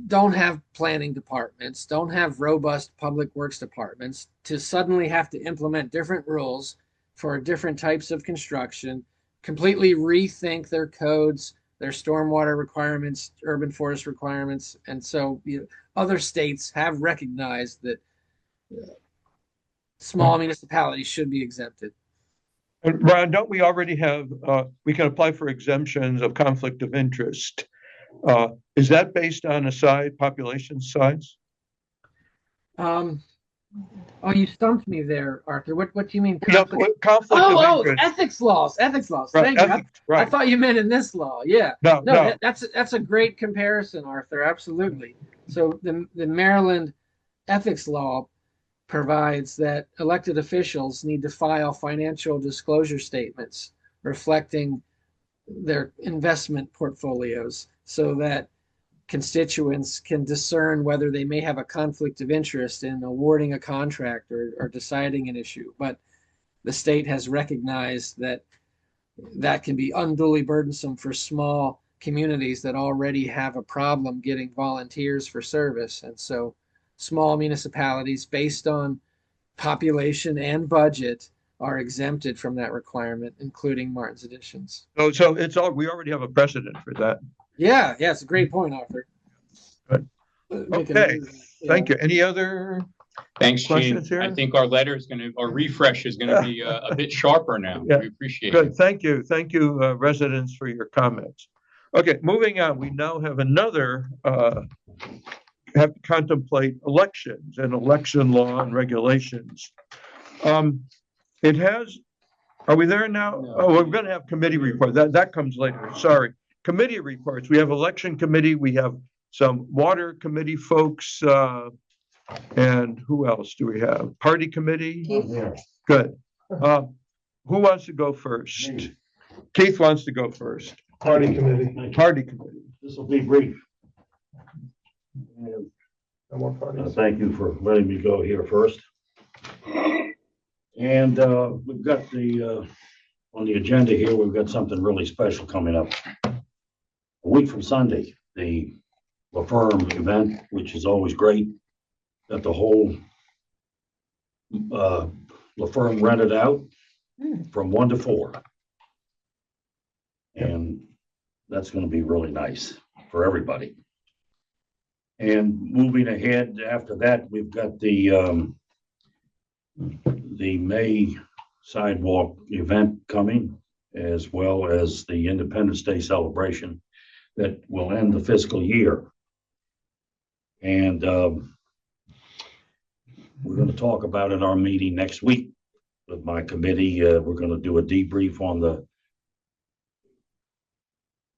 [SPEAKER 5] don't have planning departments, don't have robust public works departments, to suddenly have to implement different rules for different types of construction, completely rethink their codes, their stormwater requirements, urban forest requirements. And so other states have recognized that small municipalities should be exempted.
[SPEAKER 1] And Ron, don't we already have, we can apply for exemptions of conflict of interest. Is that based on a population size?
[SPEAKER 5] Oh, you stumped me there, Arthur. What do you mean?
[SPEAKER 1] Conflict of interest.
[SPEAKER 5] Ethics laws.
[SPEAKER 1] Right,
[SPEAKER 5] Thank you.
[SPEAKER 1] ethics, right.
[SPEAKER 5] I thought you meant in this law. Yeah.
[SPEAKER 1] No.
[SPEAKER 5] That's a great comparison, Arthur. Absolutely. So the Maryland ethics law provides that elected officials need to file financial disclosure statements reflecting their investment portfolios so that constituents can discern whether they may have a conflict of interest in awarding a contract or deciding an issue. But the state has recognized that that can be unduly burdensome for small communities that already have a problem getting volunteers for service. And so small municipalities, based on population and budget, are exempted from that requirement, including Martin's Additions.
[SPEAKER 1] So we already have a precedent for that.
[SPEAKER 5] Yeah, it's a great point, Arthur.
[SPEAKER 1] Good. Okay, thank you. Any other
[SPEAKER 6] Thanks, Gene.
[SPEAKER 1] questions here?
[SPEAKER 6] I think our refresh is gonna be a bit sharper now.
[SPEAKER 1] Yeah.
[SPEAKER 6] We appreciate
[SPEAKER 1] Good,
[SPEAKER 6] it.
[SPEAKER 1] thank you, residents, for your comments. Okay, moving on, we now have another, have to contemplate elections and election law and regulations. Are we there now?
[SPEAKER 5] No.
[SPEAKER 1] Oh, we're gonna have committee report. That comes later, sorry. Committee reports. We have election committee, we have some water committee folks, and who else do we have? Party committee? Good. Who wants to go first?
[SPEAKER 2] Me.
[SPEAKER 1] Keith wants to go first.
[SPEAKER 10] Party committee.
[SPEAKER 1] Party committee.
[SPEAKER 2] This will be brief.
[SPEAKER 10] I want parties.
[SPEAKER 2] Thank you for letting me go here first. And we've got on the agenda here, we've got something really special coming up. A week from Sunday, the La Firm event, which is always great, that the whole La Firm rented out from 1 to 4. And that's going to be really nice for everybody. And moving ahead after that, we've got the May sidewalk event coming, as well as the Independence Day celebration that will end the fiscal year. And we're going to talk about in our meeting next week with my committee. We're going to do a debrief on the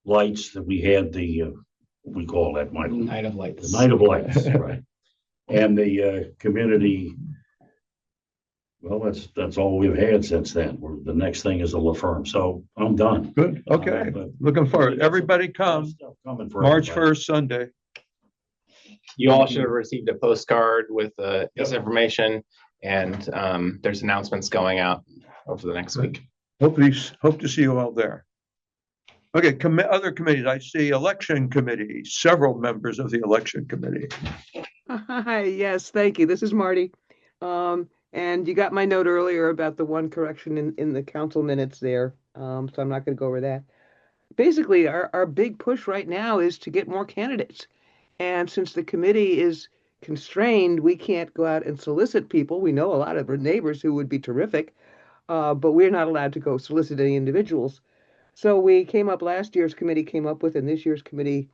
[SPEAKER 2] lights that we had, we call that, Michael?
[SPEAKER 9] Night of Lights.
[SPEAKER 2] The Night of Lights, right. And the community, well, that's all we've had since then. The next thing is a La Firm. So I'm done.
[SPEAKER 1] Good, okay, looking forward. Everybody come,
[SPEAKER 2] Coming for
[SPEAKER 1] March
[SPEAKER 2] everybody.
[SPEAKER 1] 1st, Sunday.
[SPEAKER 9] You all should have received a postcard with this information, and there's announcements going out over the next week.
[SPEAKER 1] Hope to see you all there. Okay, other committees. I see election committee, several members of the election committee.
[SPEAKER 4] Hi, yes, thank you. This is Marty. And you got my note earlier about the one correction in the council minutes there. So I'm not going to go over that. Basically, our big push right now is to get more candidates. And since the committee is constrained, we can't go out and solicit people. We know a lot of our neighbors who would be terrific, but we're not allowed to go solicit any individuals. So last year's committee came up with, and this year's committee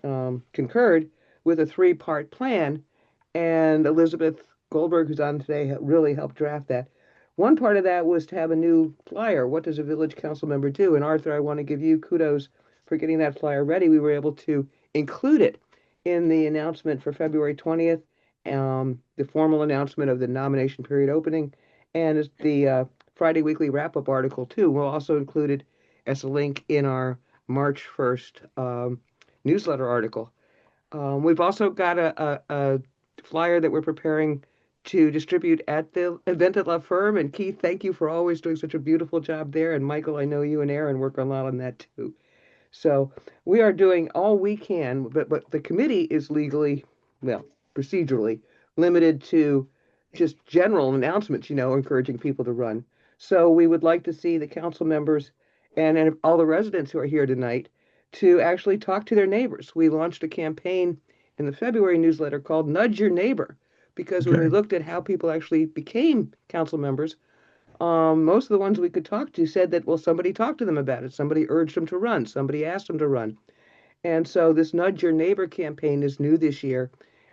[SPEAKER 4] concurred with a 3-part plan. And Elizabeth Goldberg, who's on today, really helped draft that. One part of that was to have a new flyer. What does a village council member do? And Arthur, I want to give you kudos for getting that flyer ready. We were able to include it in the announcement for February 20th, the formal announcement of the nomination period opening, and the Friday Weekly Wrap-Up article, too. We'll also include it as a link in our March 1st newsletter article. We've also got a flyer that we're preparing to distribute at the event at La Firm. And Keith, thank you for always doing such a beautiful job there. And Michael, I know you and Aaron work a lot on that too. So we are doing all we can, but the committee is legally, well, procedurally limited to just general announcements, encouraging people to run. So we would like to see the council members and all the residents who are here tonight to actually talk to their neighbors. We launched a campaign in the February newsletter called Nudge Your Neighbor, because when we looked at how people actually became council members, most of the ones we could talk to said that, well, somebody talked to them about it. Somebody urged them to run. Somebody asked them to run. And so this Nudge Your Neighbor campaign is new this year,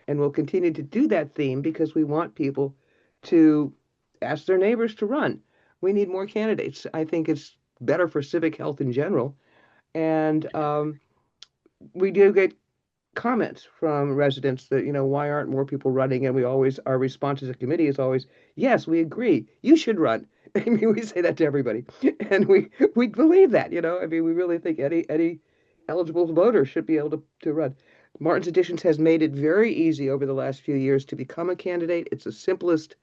[SPEAKER 4] and we'll continue to do that theme because we want people to ask their neighbors to run. We need more candidates. I think it's better for civic health in general. And we do get comments from residents that, why aren't more people running? And our response as a committee is always, yes, we agree. You should run. I mean, we say that to everybody. And we believe that, we really think any eligible voter should be able to run. Martin's Additions has made it very easy over the last few years to become a candidate. It's the simplest.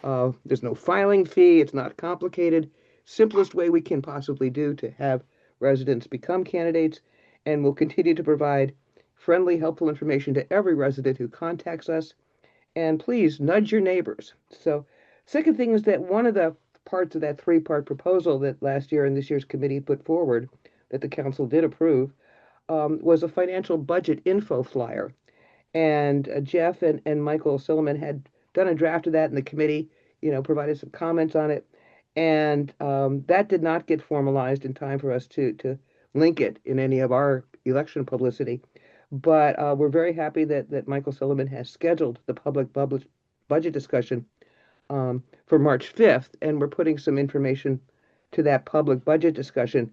[SPEAKER 4] There's no filing fee. It's not complicated. Simplest way we can possibly do to have residents become candidates. And we'll continue to provide friendly, helpful information to every resident who contacts us. And please nudge your neighbors. So, second thing is that one of the parts of that 3-part proposal that last year and this year's committee put forward, that the council did approve, was a financial budget info flyer. And Jeff and Michael Silliman had done a draft of that in the committee, provided some comments on it. And that did not get formalized in time for us to link it in any of our election publicity. But we're very happy that Michael Silliman has scheduled the public budget discussion for March 5th, and we're putting some information to that public budget discussion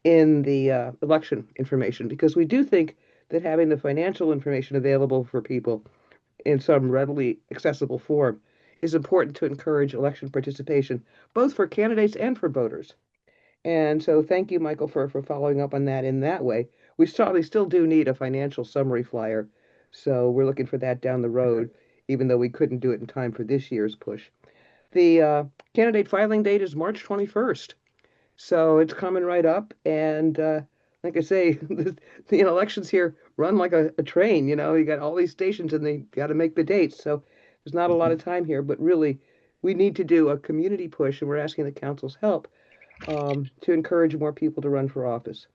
[SPEAKER 4] in the election information, because we do think that having the financial information available for people in some readily accessible form is important to encourage election participation, both for candidates and for voters. And so thank you, Michael, for following up on that in that way. We still do need a financial summary flyer, so we're looking for that down the road, even though we couldn't do it in time for this year's push. The candidate filing date is March 21st. So it's coming right up. And like I say, the elections here run like a train. You got all these stations and they got to make the dates. So there's not a lot of time here, but really we need to do a community push, and we're asking the council's help to encourage more people to run for office.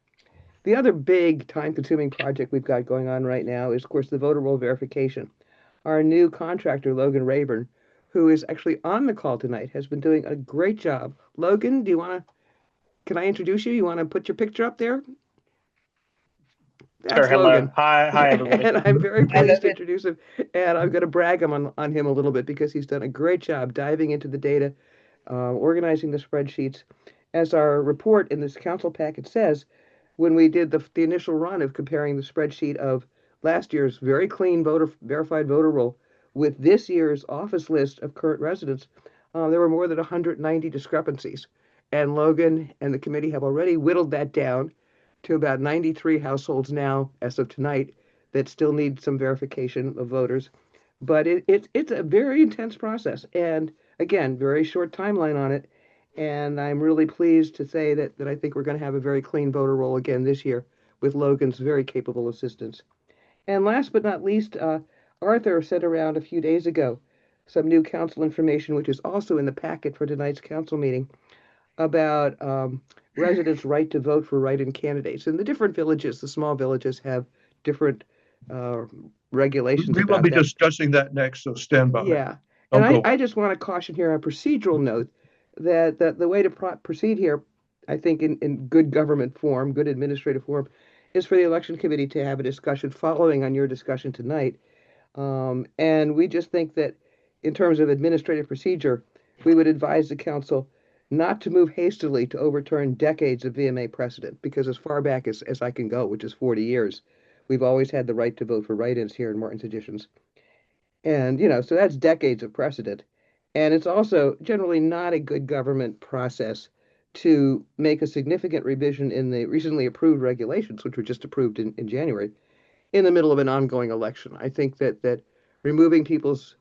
[SPEAKER 4] The other big time-consuming project we've got going on right now is, of course, the voter roll verification. Our new contractor, Logan Rayburn, who is actually on the call tonight, has been doing a great job. Logan, can I introduce you? You want to put your picture up there? That's
[SPEAKER 10] Hello.
[SPEAKER 4] Logan.
[SPEAKER 10] Hi, everybody.
[SPEAKER 4] And I'm very pleased to introduce him. And I'm going to brag on him a little bit because he's done a great job diving into the data, organizing the spreadsheets. As our report in this council packet says, when we did the initial run of comparing the spreadsheet of last year's very clean verified voter roll with this year's office list of current residents, there were more than 190 discrepancies. And Logan and the committee have already whittled that down to about 93 households now, as of tonight, that still need some verification of voters. But it's a very intense process, and again, very short timeline on it. And I'm really pleased to say that I think we're going to have a very clean voter roll again this year with Logan's very capable assistance. And last but not least, Arthur sent around a few days ago some new council information, which is also in the packet for tonight's council meeting, about residents' right to vote for write-in candidates. And the different villages, the small villages, have different regulations
[SPEAKER 1] We will
[SPEAKER 4] about
[SPEAKER 1] be
[SPEAKER 4] that.
[SPEAKER 1] discussing that next, so stand by.
[SPEAKER 4] Yeah.
[SPEAKER 1] Don't
[SPEAKER 4] And
[SPEAKER 1] go.
[SPEAKER 4] I just want to caution here on a procedural note that the way to proceed here, I think in good government form, good administrative form, is for the election committee to have a discussion following on your discussion tonight. And we just think that in terms of administrative procedure, we would advise the council not to move hastily to overturn decades of VMA precedent, because as far back as I can go, which is 40 years, we've always had the right to vote for write-ins here in Martin's Additions. And, so that's decades of precedent. And it's also generally not a good government process to make a significant revision in the recently approved regulations, which were just approved in January, in the middle of an ongoing election. I think that removing people's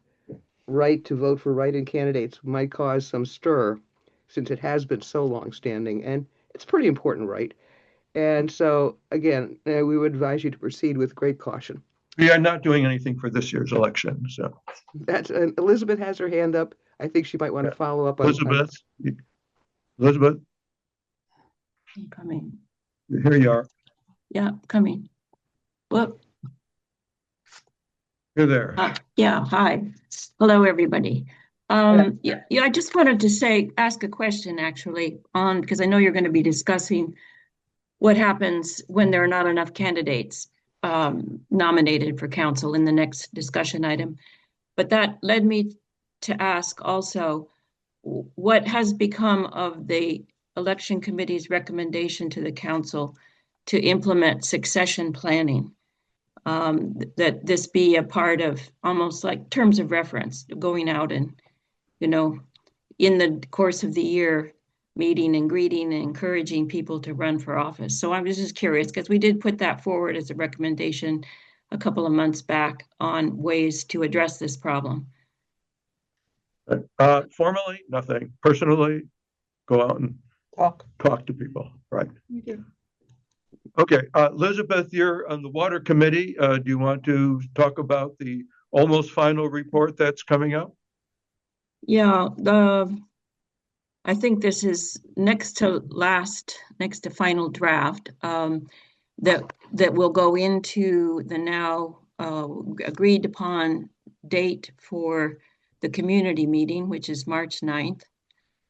[SPEAKER 4] right to vote for write-in candidates might cause some stir, since it has been so long-standing, and it's a pretty important right. And so, again, we would advise you to proceed with great caution.
[SPEAKER 1] We are not doing anything for this year's election, so.
[SPEAKER 4] That's Elizabeth has her hand up. I think she might want to follow up on
[SPEAKER 1] Elizabeth,
[SPEAKER 11] I'm coming.
[SPEAKER 1] here you are.
[SPEAKER 11] Yeah, coming. Well,
[SPEAKER 1] You're there.
[SPEAKER 11] yeah, hi. Hello, everybody. Yeah, I just wanted to ask a question actually because I know you're going to be discussing what happens when there are not enough candidates nominated for council in the next discussion item. But that led me to ask also, what has become of the election committee's recommendation to the council to implement succession planning? That this be a part of almost like terms of reference, going out and, in the course of the year, meeting and greeting and encouraging people to run for office. So I was just curious, because we did put that forward as a recommendation a couple of months back on ways to address this problem.
[SPEAKER 1] Formally, nothing. Personally, go out and talk to people, right?
[SPEAKER 11] You do.
[SPEAKER 1] Okay, Elizabeth, you're on the water committee. Do you want to talk about the almost final report that's coming up?
[SPEAKER 11] Yeah, I think this is next to final draft that will go into the now agreed upon date for the community meeting, which is March 9th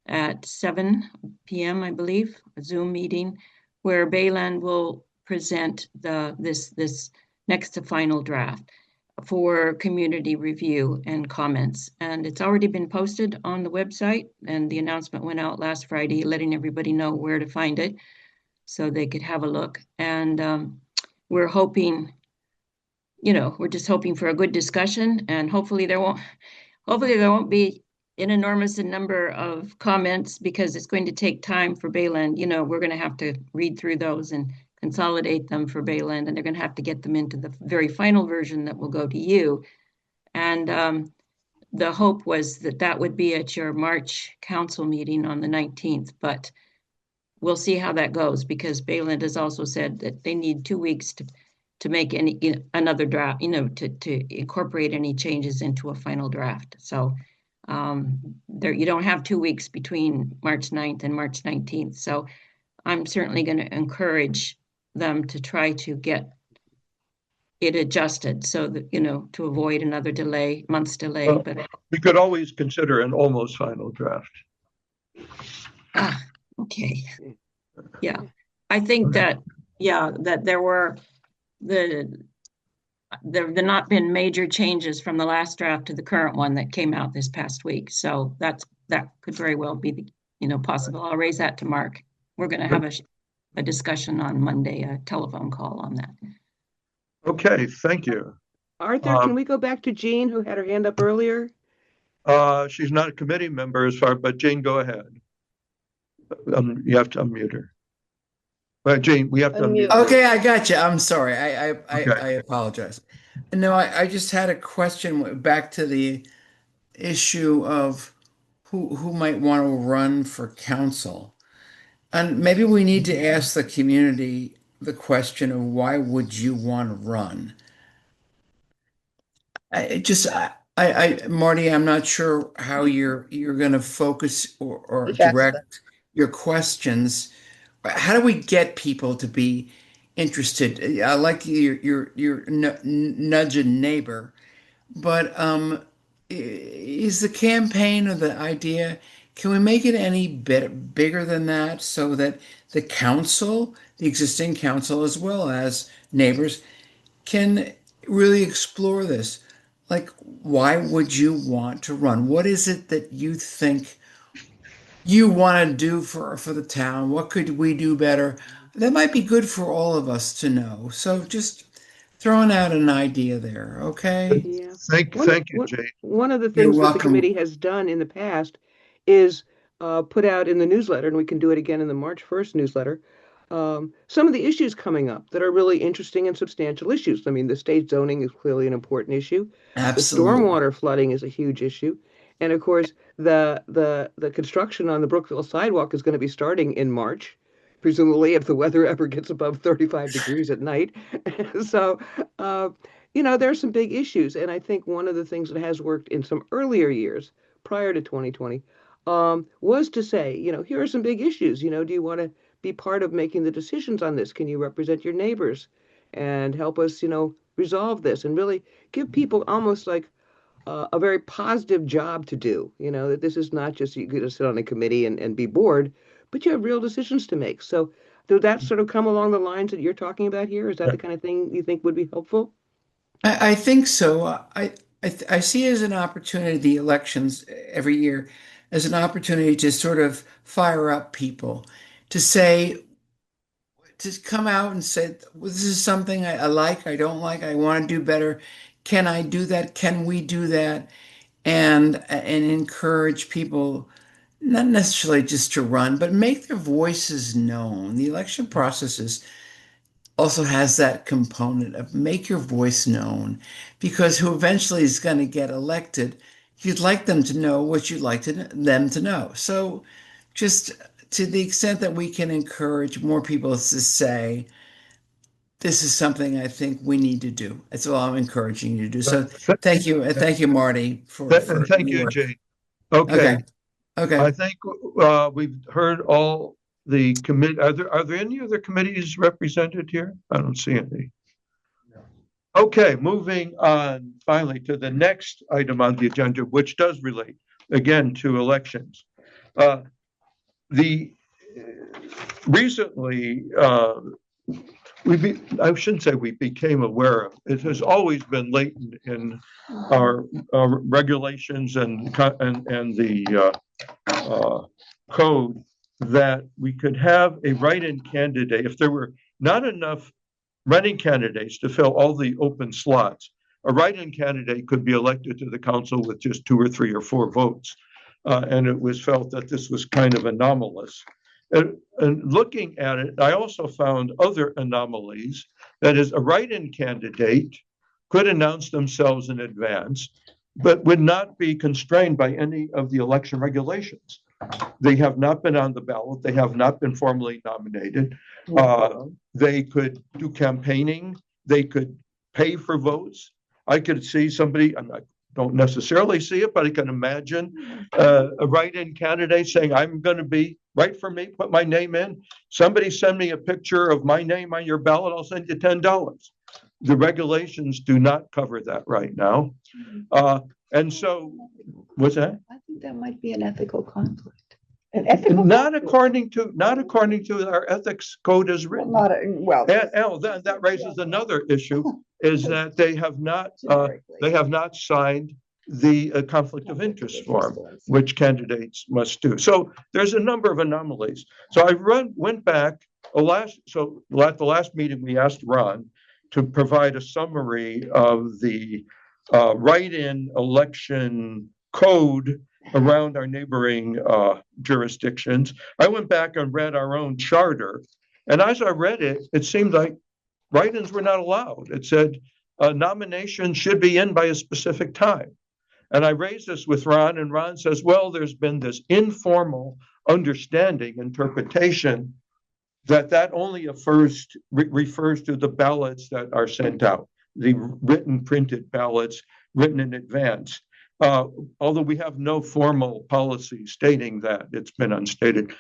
[SPEAKER 11] at 7 p.m., I believe, a Zoom meeting, where Bayland will present this next to final draft for community review and comments. And it's already been posted on the website, and the announcement went out last Friday, letting everybody know where to find it so they could have a look. And we're hoping, we're just hoping for a good discussion, and hopefully there won't be an enormous number of comments, because it's going to take time for Bayland. We're going to have to read through those and consolidate them for Bayland, and they're going to have to get them into the very final version that will go to you. And the hope was that that would be at your March council meeting on the 19th, but we'll see how that goes, because Bayland has also said that they need 2 weeks to make another draft, to incorporate any changes into a final draft. So you don't have 2 weeks between March 9th and March 19th. So I'm certainly going to encourage them to try to get it adjusted so that, to avoid another month's delay. But
[SPEAKER 1] we could always consider an almost final draft.
[SPEAKER 11] Okay. Yeah. I think that there have not been major changes from the last draft to the current one that came out this past week. So that could very well be possible. I'll raise that to Mark. We're going to have a discussion on Monday, a telephone call on that.
[SPEAKER 1] Okay, thank you.
[SPEAKER 4] Arthur, can we go back to Jean, who had her hand up earlier?
[SPEAKER 1] She's not a committee member but Jean, go ahead. You have to unmute her. Jean, we have to unmute.
[SPEAKER 8] Okay, I got you. I'm sorry. I apologize. No, I just had a question back to the issue of who might want to run for council. And maybe we need to ask the community the question of why would you want to run? Marty, I'm not sure how you're going to focus or direct your questions. How do we get people to be interested? I like your nudging neighbor, but is the campaign or the idea, can we make it any bit bigger than that so that the council, the existing council, as well as neighbors, can really explore this? Like, why would you want to run? What is it that you think you want to do for the town? What could we do better? That might be good for all of us to know. So just throwing out an idea there, okay?
[SPEAKER 4] Yeah.
[SPEAKER 1] Thank you, Jane.
[SPEAKER 4] One of the things that the committee has done in the past is put out in the newsletter, and we can do it again in the March 1st newsletter, some of the issues coming up that are really interesting and substantial issues. I mean, the state zoning is clearly an important issue.
[SPEAKER 8] Absolutely.
[SPEAKER 4] The stormwater flooding is a huge issue. And of course, the construction on the Brookville sidewalk is going to be starting in March, presumably if the weather ever gets above 35 degrees at night. So, there are some big issues. And I think one of the things that has worked in some earlier years prior to 2020 was to say, here are some big issues. Do you want to be part of making the decisions on this? Can you represent your neighbors and help us, resolve this and really give people almost like a very positive job to do, that this is not just you're going to sit on a committee and be bored, but you have real decisions to make. So did that sort of come along the lines that you're talking about here? Is that the kind of thing you think would be helpful?
[SPEAKER 8] I think so. I see it as an opportunity, the elections every year, as an opportunity to sort of fire up people, to come out and say, well, this is something I like, I don't like, I want to do better. Can I do that? Can we do that? And encourage people, not necessarily just to run, but make their voices known. The election process also has that component of make your voice known, because who eventually is going to get elected, you'd like them to know what you'd like them to know. So just to the extent that we can encourage more people to say, this is something I think we need to do. That's all I'm encouraging you to do. So thank you. Thank you, Marty.
[SPEAKER 1] Thank you, Jane. Okay. I think we've heard all the committee. Are there any other committees represented here? I don't see any. No. Okay, moving on finally to the next item on the agenda, which does relate again to elections. Recently, I shouldn't say we became aware of, it has always been latent in our regulations and the code that we could have a write-in candidate. If there were not enough running candidates to fill all the open slots, a write-in candidate could be elected to the council with just 2 or 3 or 4 votes. And it was felt that this was kind of anomalous. And looking at it, I also found other anomalies. That is, a write-in candidate could announce themselves in advance. but would not be constrained by any of the election regulations. They have not been on the ballot. They have not been formally nominated. They could do campaigning. They could pay for votes. I could see somebody, I don't necessarily see it, but I can imagine a write-in candidate saying, I'm going to be, write for me, put my name in. Somebody send me a picture of my name on your ballot, I'll send you $10. The regulations do not cover that right now. And so, what's that?
[SPEAKER 3] I think that might be an ethical conflict.
[SPEAKER 1] Not according to our ethics code as written.
[SPEAKER 3] Well,
[SPEAKER 1] that raises another issue, is that they have not signed the conflict of interest form, which candidates must do. So there's a number of anomalies. So I went back at the last meeting we asked Ron to provide a summary of the write-in election code around our neighboring jurisdictions. I went back and read our own charter, and as I read it, it seemed like write-ins were not allowed. It said nominations should be in by a specific time. And I raised this with Ron, and Ron says, well, there's been this informal interpretation that only refers to the ballots that are sent out, the written printed ballots written in advance. Although we have no formal policy stating that, it's been unstated.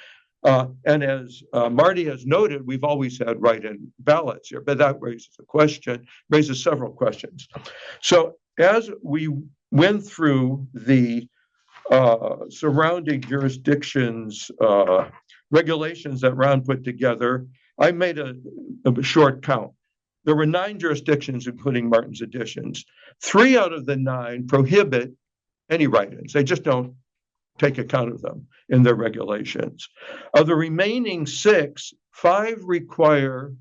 [SPEAKER 1] And as Marty has noted, we've always had write-in ballots here, but that raises several questions. So as we went through the surrounding jurisdictions regulations that Ron put together, I made a short count. There were 9 jurisdictions, including Martin's Additions. 3 out of the 9 prohibit any write-ins. They just don't take account of them in their regulations. Of the remaining 6, 5 require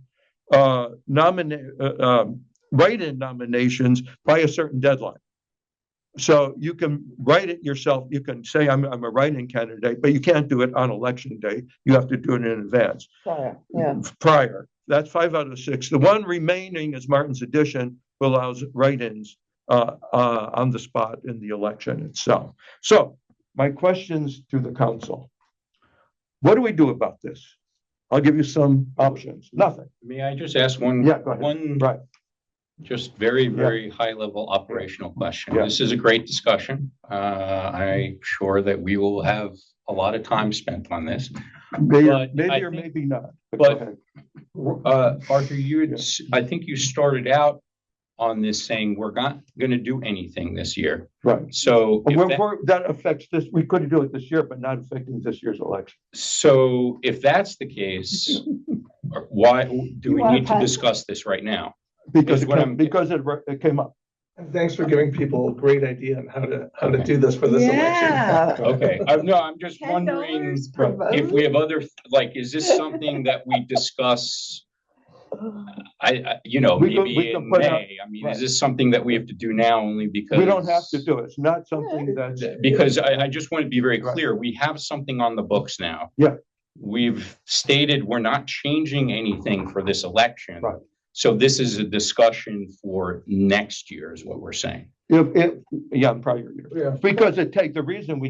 [SPEAKER 1] write-in nominations by a certain deadline. So you can write it yourself. You can say, I'm a write-in candidate, but you can't do it on election day. You have to do it in advance. Prior. That's 5 out of 6. The one remaining is Martin's Addition, who allows write-ins on the spot in the election itself. So my questions to the council. What do we do about this? I'll give you some options. Nothing.
[SPEAKER 6] May I just ask one?
[SPEAKER 1] Yeah, go ahead. Right.
[SPEAKER 6] Just very high level operational question.
[SPEAKER 1] Yeah.
[SPEAKER 6] This is a great discussion. I'm sure that we will have a lot of time spent on this.
[SPEAKER 1] Maybe or maybe not.
[SPEAKER 6] But Arthur, I think you started out on this saying we're not going to do anything this year.
[SPEAKER 1] Right.
[SPEAKER 6] So
[SPEAKER 1] that affects this. We couldn't do it this year, but not affecting this year's election.
[SPEAKER 6] So if that's the case, why do we need to discuss this right now?
[SPEAKER 1] Because it came up.
[SPEAKER 7] And thanks for giving people a great idea on how to do this for this election.
[SPEAKER 6] Okay. No, I'm just wondering if we have other, is this something that we discuss? Maybe in May. Is this something that we have to do now only because
[SPEAKER 1] we don't have to do it? It's not something that's
[SPEAKER 6] because I just want to be very clear. We have something on the books now.
[SPEAKER 1] Yeah.
[SPEAKER 6] We've stated we're not changing anything for this election.
[SPEAKER 1] Right.
[SPEAKER 6] So this is a discussion for next year, is what we're saying.
[SPEAKER 1] Prior year. Yeah. Because the reason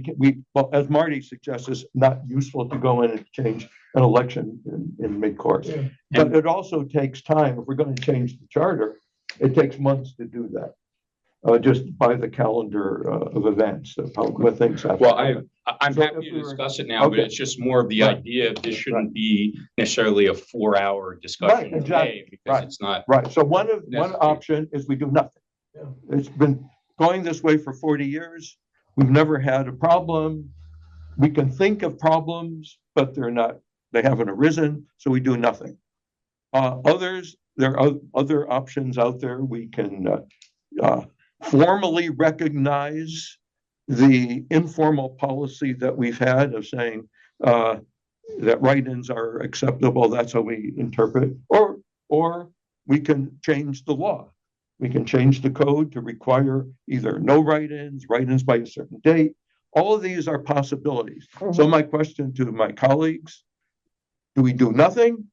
[SPEAKER 1] well, as Marty suggests, is not useful to go in and change an election in mid-course. Yeah. But it also takes time. If we're going to change the charter, it takes months to do that. Just by the calendar of events, what things happen.
[SPEAKER 6] Well, I'm happy to discuss it now, but it's just more of the idea of this shouldn't be necessarily a 4-hour discussion today because it's not.
[SPEAKER 1] Right. So one option is we do nothing. Yeah. It's been going this way for 40 years. We've never had a problem. We can think of problems, but they haven't arisen, so we do nothing. There are other options out there. We can formally recognize the informal policy that we've had of saying that write-ins are acceptable. That's how we interpret, or we can change the law. We can change the code to require either no write-ins by a certain date. All of these are possibilities. Mm-hmm. So my question to my colleagues, do we do nothing?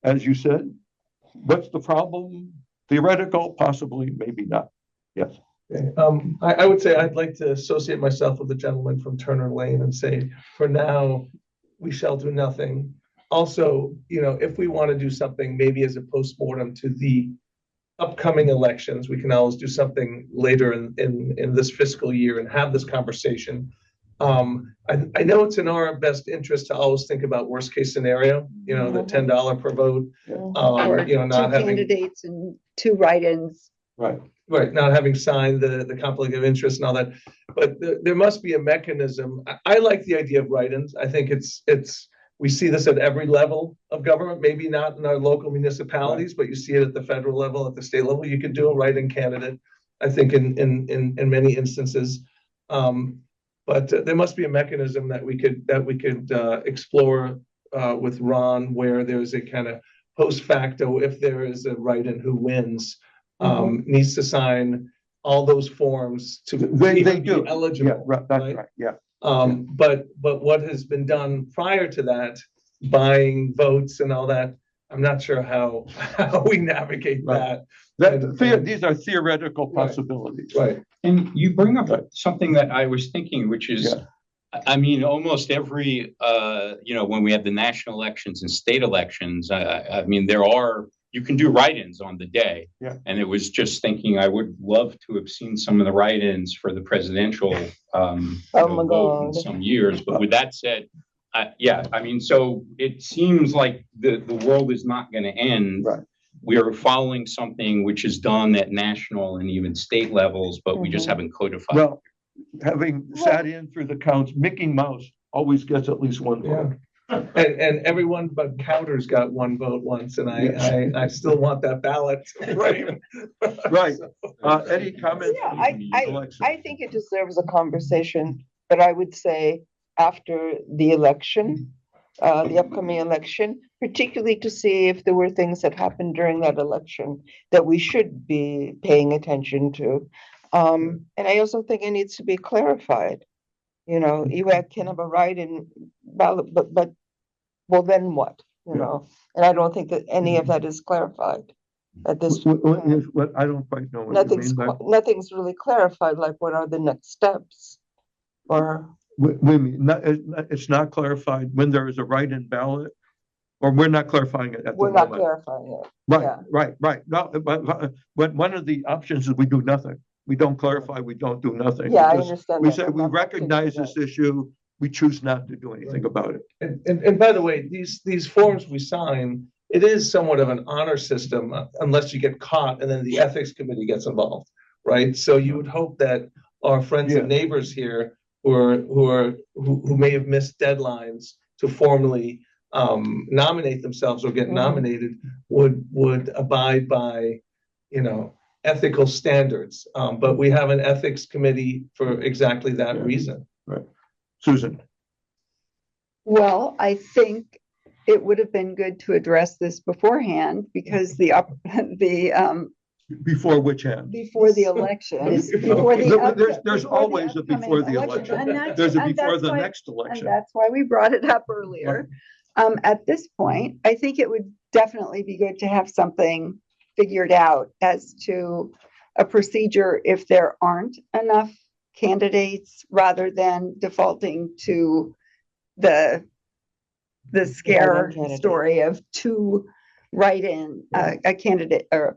[SPEAKER 1] As you said, what's the problem? Theoretical, possibly, maybe not. Yes.
[SPEAKER 7] I would say I'd like to associate myself with the gentleman from Turner Lane and say, for now, we shall do nothing. Also, if we want to do something, maybe as a postmortem to the upcoming elections, we can always do something later in this fiscal year and have this conversation. I know it's in our best interest to always think about worst case scenario, the $10 per vote,
[SPEAKER 3] Or
[SPEAKER 7] not
[SPEAKER 3] two
[SPEAKER 7] having
[SPEAKER 3] candidates and two write-ins.
[SPEAKER 7] Right, not having signed the conflict of interest and all that, but there must be a mechanism. I like the idea of write-ins. I think we see this at every level of government, maybe not in our local municipalities, but you see it at the federal level, at the state level. You could do a write-in candidate, I think, in many instances. But there must be a mechanism that we could explore with Ron, where there's a kind of post facto, if there is a write-in who wins, needs to sign all those forms to
[SPEAKER 1] They
[SPEAKER 7] even
[SPEAKER 1] do.
[SPEAKER 7] be eligible.
[SPEAKER 1] Yeah, right, that's right. Yeah.
[SPEAKER 7] But what has been done prior to that, buying votes and all that, I'm not sure how we navigate that.
[SPEAKER 1] These are theoretical possibilities.
[SPEAKER 7] Right.
[SPEAKER 6] And you bring up something that I was thinking, which is, I mean, almost every, when we have the national elections and state elections, I mean, you can do write-ins on the day.
[SPEAKER 1] Yeah.
[SPEAKER 6] And it was just thinking, I would love to have seen some of the write-ins for the presidential vote in some years. But with that said, I mean, so it seems like the world is not going to end.
[SPEAKER 1] Right.
[SPEAKER 6] We are following something which is done at national and even state levels, but we just haven't codified.
[SPEAKER 1] Well, having sat in through the counts, Mickey Mouse always gets at least one vote.
[SPEAKER 7] And everyone but Counters got one vote once, and I still want that ballot. Right.
[SPEAKER 1] Right. Any comments?
[SPEAKER 3] Yeah, I think it deserves a conversation, but I would say after the election, the upcoming election, particularly to see if there were things that happened during that election that we should be paying attention to. And I also think it needs to be clarified. You can have a write-in ballot, but well, then what? And I don't think that any of that is clarified at this point.
[SPEAKER 1] What I don't quite know what you mean by
[SPEAKER 3] nothing's really clarified. Like, what are the next steps? Or
[SPEAKER 1] it's not clarified when there is a write-in ballot, or we're not clarifying it at the moment.
[SPEAKER 3] We're not clarifying it.
[SPEAKER 1] Right. No, but one of the options is we do nothing. We don't clarify, we don't do nothing.
[SPEAKER 3] Yeah, I understand.
[SPEAKER 1] We say we recognize this issue, we choose not to do anything about it.
[SPEAKER 7] And by the way, these forms we sign, it is somewhat of an honor system, unless you get caught and then the ethics committee gets involved, right? So you would hope that our friends and neighbors here who may have missed deadlines to formally nominate themselves or get nominated would abide by, ethical standards. But we have an ethics committee for exactly that reason.
[SPEAKER 1] Right. Susan.
[SPEAKER 3] Well, I think it would have been good to address this beforehand, because
[SPEAKER 1] before which hand?
[SPEAKER 3] Before the election.
[SPEAKER 1] There's always a before the election. There's a before the next election.
[SPEAKER 3] And that's why we brought it up earlier. At this point, I think it would definitely be good to have something figured out as to a procedure if there aren't enough candidates, rather than defaulting to the scare story of two write-in, a candidate or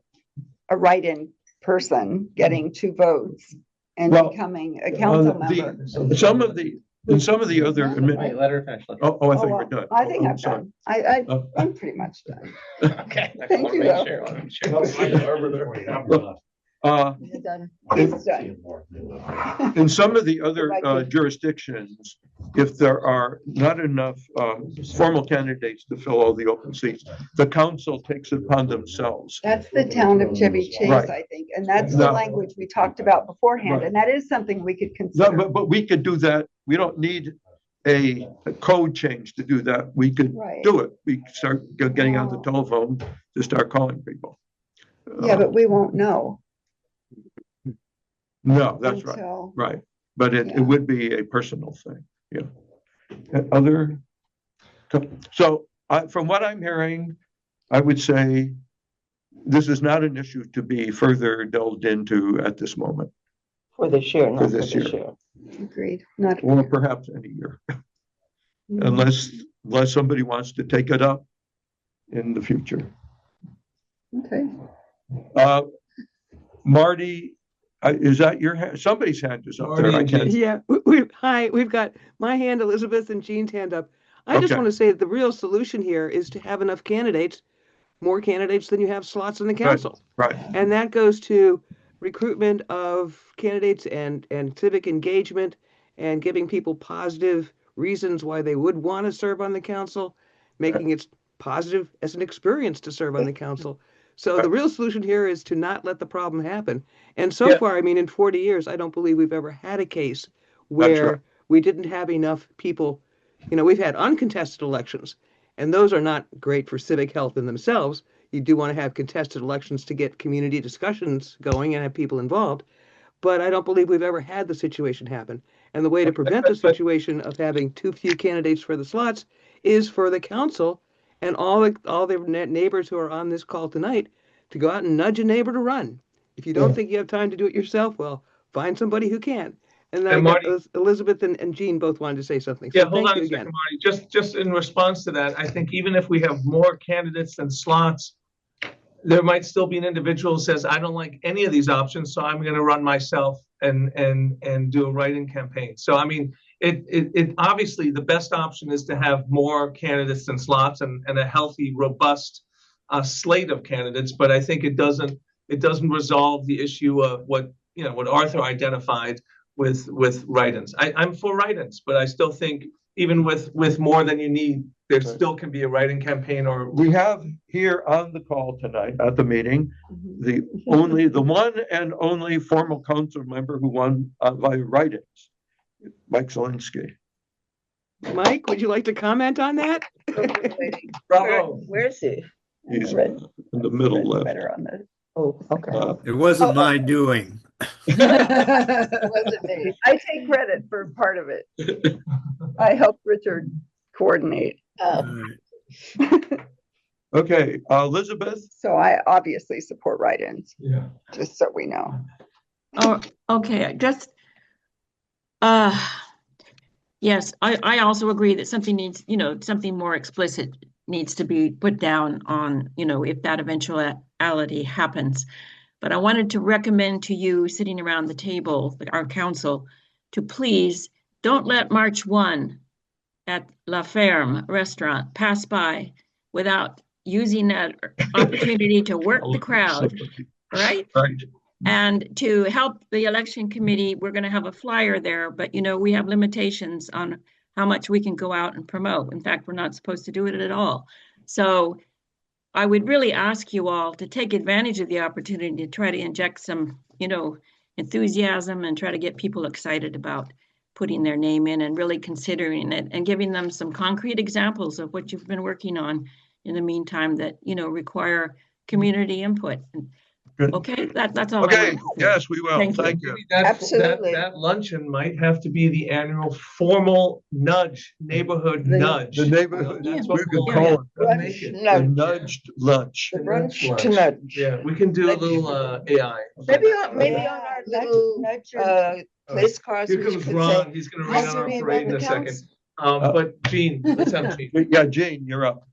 [SPEAKER 3] a write-in person getting two votes and becoming a council member.
[SPEAKER 1] In some of the other.
[SPEAKER 9] Wait, let her finish.
[SPEAKER 1] I thought you were done.
[SPEAKER 3] I think I'm done. I'm pretty much done.
[SPEAKER 9] Okay.
[SPEAKER 3] Thank you,
[SPEAKER 1] In some of the other jurisdictions, if there are not enough formal candidates to fill all the open seats, the council takes it upon themselves.
[SPEAKER 3] That's the town of Chevy Chase,
[SPEAKER 1] Right.
[SPEAKER 3] I think, and that's the language we talked about beforehand, and that is something we could consider.
[SPEAKER 1] No, but we could do that. We don't need a code change to do that. We could do it. We start getting on the telephone to start calling people.
[SPEAKER 3] Yeah, but we won't know.
[SPEAKER 1] No, that's right. Right. But it would be a personal thing. Yeah. So from what I'm hearing, I would say this is not an issue to be further delved into at this moment.
[SPEAKER 10] For this year, not
[SPEAKER 1] For
[SPEAKER 10] for
[SPEAKER 1] this
[SPEAKER 10] this
[SPEAKER 1] year.
[SPEAKER 10] year.
[SPEAKER 3] Agreed, not.
[SPEAKER 1] or perhaps any year, unless somebody wants to take it up in the future.
[SPEAKER 3] Okay.
[SPEAKER 1] Marty, is that your hand? Somebody's hand is up there.
[SPEAKER 7] Marty
[SPEAKER 1] I
[SPEAKER 7] and
[SPEAKER 1] can't.
[SPEAKER 7] Jean.
[SPEAKER 4] Yeah, hi, we've got my hand, Elizabeth, and Jean's hand up. I just
[SPEAKER 1] Okay.
[SPEAKER 4] want to say that the real solution here is to have enough candidates, more candidates than you have slots in the council.
[SPEAKER 1] Right.
[SPEAKER 4] And that goes to recruitment of candidates and civic engagement and giving people positive reasons why they would want to serve on the council, making it positive as an experience to serve on the council. So the real solution here is to not let the problem happen. And so
[SPEAKER 1] Yeah.
[SPEAKER 4] far, I mean, in 40 years, I don't believe we've ever had a case
[SPEAKER 1] That's
[SPEAKER 4] where
[SPEAKER 1] right.
[SPEAKER 4] we didn't have enough people. You know, we've had uncontested elections, and those are not great for civic health in themselves. You do want to have contested elections to get community discussions going and have people involved. But I don't believe we've ever had the situation happen. And the way to prevent the situation of having too few candidates for the slots is for the council and all the neighbors who are on this call tonight to go out and nudge a neighbor to run. If you don't think you have time to do it yourself, well, find somebody who can. And then
[SPEAKER 7] Marty-
[SPEAKER 4] Elizabeth and Jean both wanted to say something.
[SPEAKER 7] Yeah,
[SPEAKER 4] So
[SPEAKER 7] hold
[SPEAKER 4] thank
[SPEAKER 7] on
[SPEAKER 4] you
[SPEAKER 7] a
[SPEAKER 4] again.
[SPEAKER 7] second, Marty. Just in response to that, I think even if we have more candidates than slots, there might still be an individual who says, I don't like any of these options, so I'm gonna run myself and do a write-in campaign. So I mean, it obviously the best option is to have more candidates than slots and a healthy, robust slate of candidates. But I think it doesn't resolve the issue of what Arthur identified with write-ins. I'm for write-ins, but I still think even with more than you need, there still can be a write-in campaign. Or
[SPEAKER 1] We have here on the call tonight at the meeting, the one and only formal council member who won by write-ins, Mike Zelinski.
[SPEAKER 4] Mike, would you like to comment on that?
[SPEAKER 7] bravo.
[SPEAKER 10] Where is he?
[SPEAKER 1] He's
[SPEAKER 10] Red.
[SPEAKER 1] in the middle left.
[SPEAKER 3] Better on the.
[SPEAKER 10] Oh, okay.
[SPEAKER 12] It wasn't my doing.
[SPEAKER 3] It wasn't me. I take credit for part of it. I helped Richard coordinate.
[SPEAKER 1] Okay, Elizabeth.
[SPEAKER 3] So I obviously support write-ins,
[SPEAKER 7] Yeah.
[SPEAKER 3] just so we know.
[SPEAKER 11] Oh, okay, just, yes, I also agree that something needs, something more explicit needs to be put down on, if that eventuality happens. But I wanted to recommend to you sitting around the table, our council, to please don't let March 1 at La Ferme restaurant pass by without using that opportunity to work the crowd, right?
[SPEAKER 1] Right.
[SPEAKER 11] And to help the election committee, we're going to have a flyer there, but we have limitations on how much we can go out and promote. In fact, we're not supposed to do it at all. So I would really ask you all to take advantage of the opportunity to try to inject some, enthusiasm and try to get people excited about putting their name in and really considering it and giving them some concrete examples of what you've been working on in the meantime that, require community input.
[SPEAKER 1] Good.
[SPEAKER 11] Okay, that's all.
[SPEAKER 1] Okay, yes, we will.
[SPEAKER 11] Thank you.
[SPEAKER 1] Thank you.
[SPEAKER 3] Absolutely.
[SPEAKER 7] That luncheon might have to be the annual formal neighborhood nudge.
[SPEAKER 1] The neighborhood,
[SPEAKER 11] Yeah.
[SPEAKER 1] we could call it
[SPEAKER 7] Make it.
[SPEAKER 1] the nudged lunch.
[SPEAKER 10] The brunch
[SPEAKER 7] lunch.
[SPEAKER 10] to nudge.
[SPEAKER 7] Yeah, we can do a little AI.
[SPEAKER 10] Maybe on our little, place cards.
[SPEAKER 7] Here
[SPEAKER 10] we
[SPEAKER 7] comes
[SPEAKER 10] could
[SPEAKER 7] Ron.
[SPEAKER 10] say,
[SPEAKER 7] He's gonna read
[SPEAKER 10] "Has
[SPEAKER 7] on
[SPEAKER 10] to be
[SPEAKER 7] our parade in a
[SPEAKER 10] member
[SPEAKER 7] second.
[SPEAKER 10] council."
[SPEAKER 7] But Jean, let's have Jean.
[SPEAKER 1] Yeah, Jane, you're up.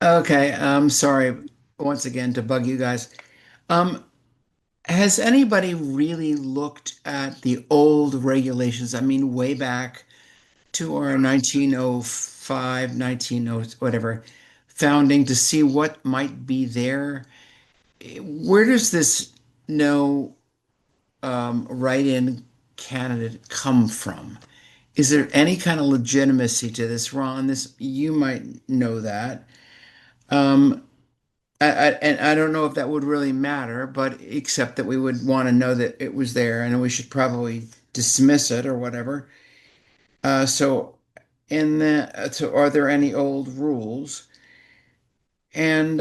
[SPEAKER 8] Okay, I'm sorry once again to bug you guys. Has anybody really looked at the old regulations? I mean, way back to our 1905, 1900, whatever, founding to see what might be there? Where does this no write-in candidate come from? Is there any kind of legitimacy to this, Ron? This, you might know that. And I don't know if that would really matter, but except that we would want to know that it was there and we should probably dismiss it or whatever. So are there any old rules? And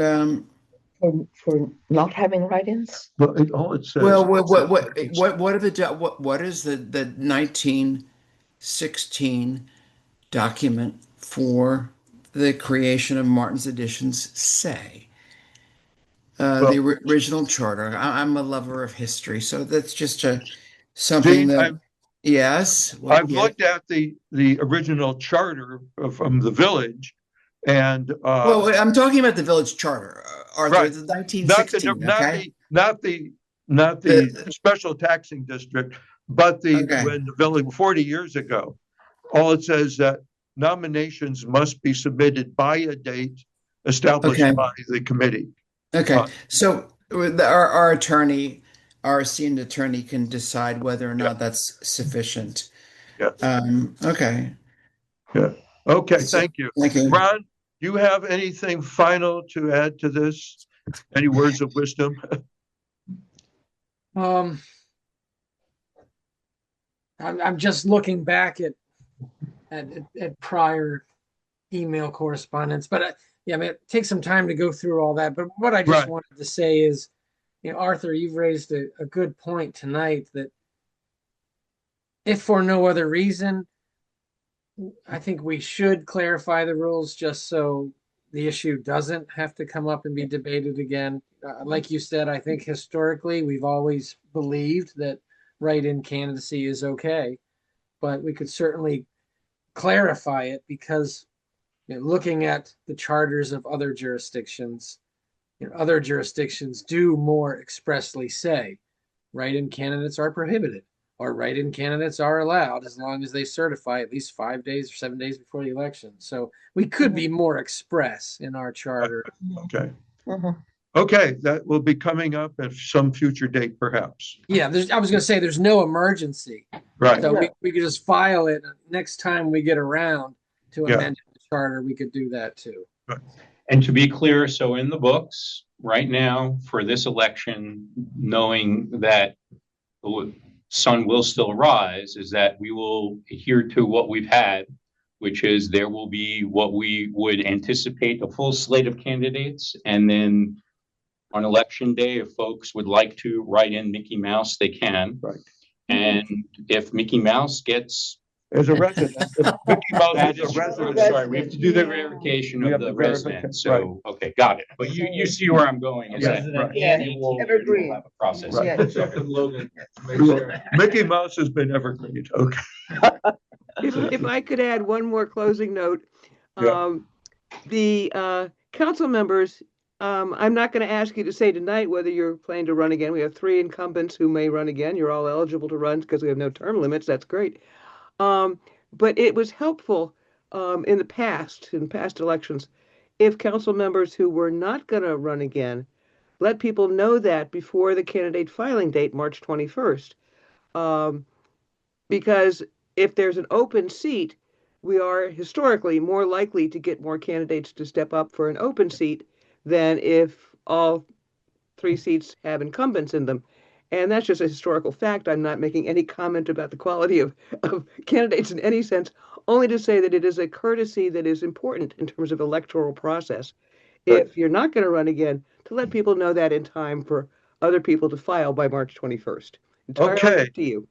[SPEAKER 10] For not having write-ins?
[SPEAKER 1] But all it says.
[SPEAKER 8] well, what are what is the 1916 document for the creation of Martin's Editions say? original charter. I'm a lover of history, so that's just something
[SPEAKER 1] Gene,
[SPEAKER 8] that, yes.
[SPEAKER 1] I've looked at the original charter from the village, and
[SPEAKER 8] well, I'm talking about the village charter, Arthur,
[SPEAKER 1] right.
[SPEAKER 8] the 1916, okay?
[SPEAKER 1] Not the special taxing district, but when the village 40 years ago, all it says that nominations must be submitted by a date established by the committee.
[SPEAKER 8] Okay, so our attorney, our esteemed attorney, can decide whether or not that's sufficient.
[SPEAKER 1] Yeah.
[SPEAKER 8] Okay.
[SPEAKER 1] Yeah. Okay. Thank you.
[SPEAKER 8] Thank you.
[SPEAKER 1] Ron, do you have anything final to add to this? Any words of wisdom?
[SPEAKER 5] I'm just looking back at prior email correspondence, but yeah, I mean, it takes some time to go through all that. But what I just wanted to say is, Arthur, you've raised a good point tonight that if for no other reason, I think we should clarify the rules just so the issue doesn't have to come up and be debated again. Like you said, I think historically we've always believed that write-in candidacy is okay, but we could certainly clarify it because looking at the charters of other jurisdictions, other jurisdictions do more expressly say write-in candidates are prohibited or write-in candidates are allowed as long as they certify at least 5 days or 7 days before the election. So we could be more express in our charter.
[SPEAKER 1] Okay. Okay, that will be coming up at some future date, perhaps.
[SPEAKER 5] Yeah, I was going to say there's no emergency.
[SPEAKER 1] Right.
[SPEAKER 5] So we could just file it next time we get around to amend the charter. We could do that too.
[SPEAKER 1] Right.
[SPEAKER 6] And to be clear, so in the books right now for this election, knowing that the sun will still rise, is that we will adhere to what we've had, which is there will be what we would anticipate a full slate of candidates. And then on election day, if folks would like to write in Mickey Mouse, they can.
[SPEAKER 1] Right.
[SPEAKER 6] And if Mickey Mouse gets
[SPEAKER 1] as a resident, Mickey Mouse is a resident.
[SPEAKER 6] Sorry, we have to do the verification of the resident. So, okay, got it. But you see where I'm going. Is that
[SPEAKER 10] Evergreen.
[SPEAKER 6] have a process.
[SPEAKER 1] Right.
[SPEAKER 7] Logan.
[SPEAKER 1] Mickey Mouse has been evergreen. Okay.
[SPEAKER 4] If I could add one more closing note, the council members, I'm not going to ask you to say tonight whether you're planning to run again. We have 3 incumbents who may run again. You're all eligible to run because we have no term limits. That's great. But it was helpful in past elections, if council members who were not going to run again let people know that before the candidate filing date, March 21st. Because if there's an open seat, we are historically more likely to get more candidates to step up for an open seat than if all 3 seats have incumbents in them. And that's just a historical fact. I'm not making any comment about the quality of candidates in any sense, only to say that it is a courtesy that is important in terms of electoral process. If you're not going to run again, to let people know that in time for other people to file by March 21st. Entirely up to you.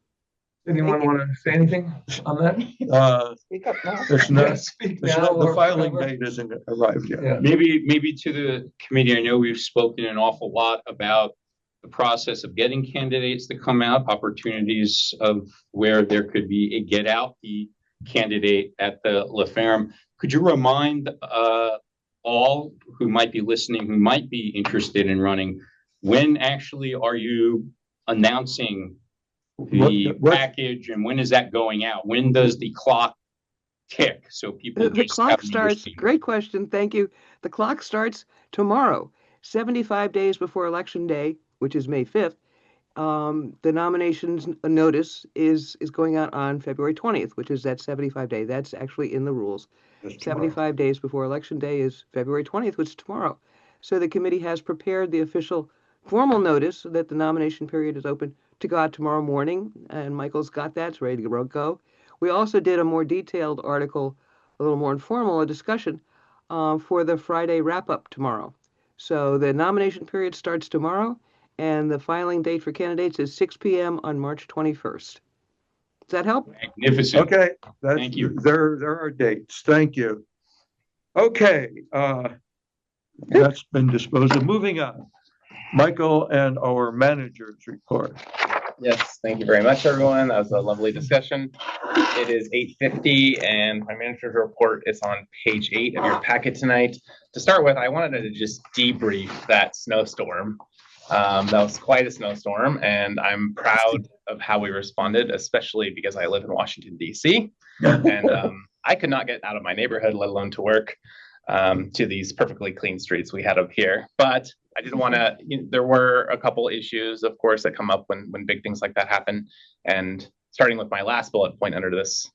[SPEAKER 7] Anyone want to say anything on that?
[SPEAKER 10] Speak up now.
[SPEAKER 1] The filing date isn't arrived yet.
[SPEAKER 7] Yeah.
[SPEAKER 6] Maybe to the committee, I know we've spoken an awful lot about the process of getting candidates to come out, opportunities of where there could be a get out the candidate at the La Ferme. Could you remind all who might be listening, who might be interested in running, when actually are you announcing the package and when is that going out? When does the clock tick? So people
[SPEAKER 4] the clock starts. Great question. Thank you. The clock starts tomorrow, 75 days before Election Day, which is May 5th. The nominations notice is going out on February 20th, which is that 75 day. That's actually in the rules. 75 days before Election Day is February 20th, which is tomorrow. So the committee has prepared the official formal notice that the nomination period is open to go out tomorrow morning, and Michael's got that. It's ready to go. We also did a more detailed article, a little more informal, a discussion for the Friday wrap-up tomorrow. So the nomination period starts tomorrow, and the filing date for candidates is 6 p.m. on March 21st. Does that help?
[SPEAKER 6] Magnificent.
[SPEAKER 1] Okay.
[SPEAKER 6] Thank you.
[SPEAKER 1] There are dates. Thank you. Okay. That's been disposed of. Moving on. Michael and our managers report.
[SPEAKER 9] Yes, thank you very much, everyone. That was a lovely discussion. It is 8:50 and my manager's report is on page 8 of your packet tonight. To start with, I wanted to just debrief that snowstorm. That was quite a snowstorm, and I'm proud of how we responded, especially because I live in Washington, D.C. And I could not get out of my neighborhood, let alone to work, to these perfectly clean streets we had up here. But I didn't want to, there were a couple issues, of course, that come up when big things like that happen. And starting with my last bullet point under this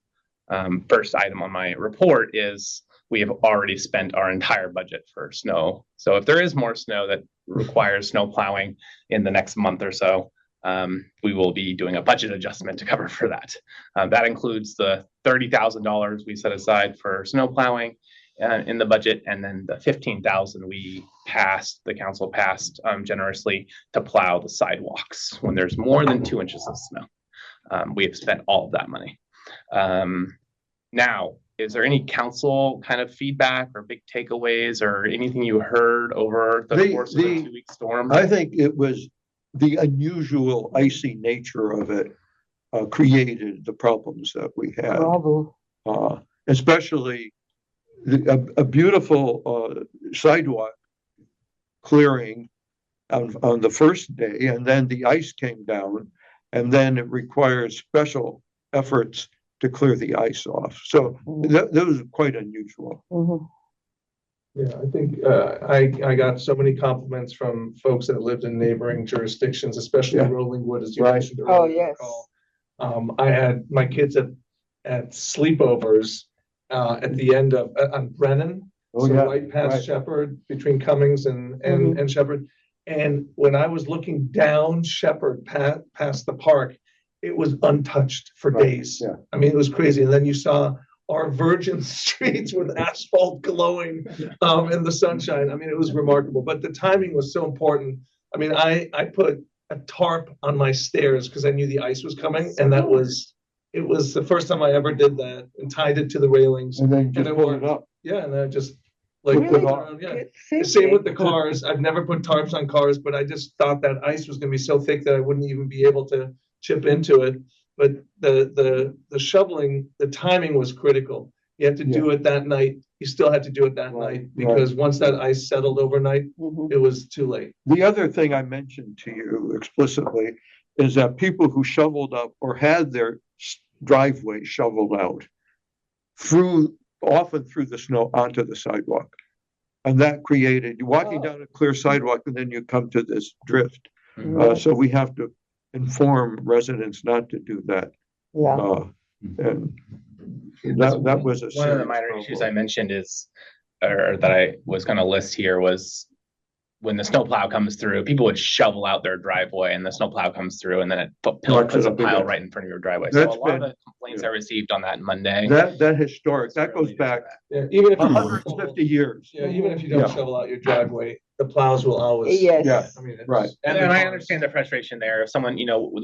[SPEAKER 9] first item on my report is we have already spent our entire budget for snow. So if there is more snow that requires snow plowing in the next month or so, we will be doing a budget adjustment to cover for that. That includes the $30,000 we set aside for snow plowing in the budget, and then the $15,000 the council passed generously to plow the sidewalks when there's more than 2 inches of snow. We have spent all of that money. Now, is there any council kind of feedback or big takeaways or anything you heard over the course of the 2-week storm?
[SPEAKER 1] I think it was the unusual icy nature of it created the problems that we had.
[SPEAKER 10] Bravo.
[SPEAKER 1] Especially a beautiful sidewalk clearing on the first day, and then the ice came down, and then it requires special efforts to clear the ice off. So that was quite unusual.
[SPEAKER 7] Yeah, I think I got so many compliments from folks that lived in neighboring jurisdictions, especially Rolling Wood, as you mentioned earlier.
[SPEAKER 10] Oh, yes.
[SPEAKER 7] I had my kids at sleepovers at the end of on Brennan, right past Shepherd, between Cummings and Shepherd. And when I was looking down Shepherd past the park, it was untouched for days. Yeah. I mean, it was crazy. And then you saw our virgin streets with asphalt glowing in the sunshine. I mean, it was remarkable. But the timing was so important. I mean, I put a tarp on my stairs because I knew the ice was coming, and it was the first time I ever did that, and tied it to the railings.
[SPEAKER 1] And then just pulled it up.
[SPEAKER 7] Yeah, and then I just like put it on. Yeah. Same with the cars. I've never put tarps on cars, but I just thought that ice was going to be so thick that I wouldn't even be able to chip into it. But the shoveling, the timing was critical. You had to do it that night. You still had to do it that night because once that ice settled overnight, it was too late. The other thing I mentioned to you explicitly is that people who shoveled up or had their driveway shoveled out often through the snow onto the sidewalk. And that created, you're walking down a clear sidewalk and then you come to this drift. So we have to inform residents not to do that. And that was
[SPEAKER 9] one of the minor issues I mentioned or that I was going to list here was when the snowplow comes through, people would shovel out their driveway and the snowplow comes through and then it puts a pile right in front of your driveway. So a lot of the complaints I received on that Monday.
[SPEAKER 1] That historic, that goes back even if 150 years. Yeah, even if you don't shovel out your driveway, the plows will always.
[SPEAKER 10] Yes.
[SPEAKER 1] Yeah, I mean,
[SPEAKER 9] And I understand the frustration there. If someone,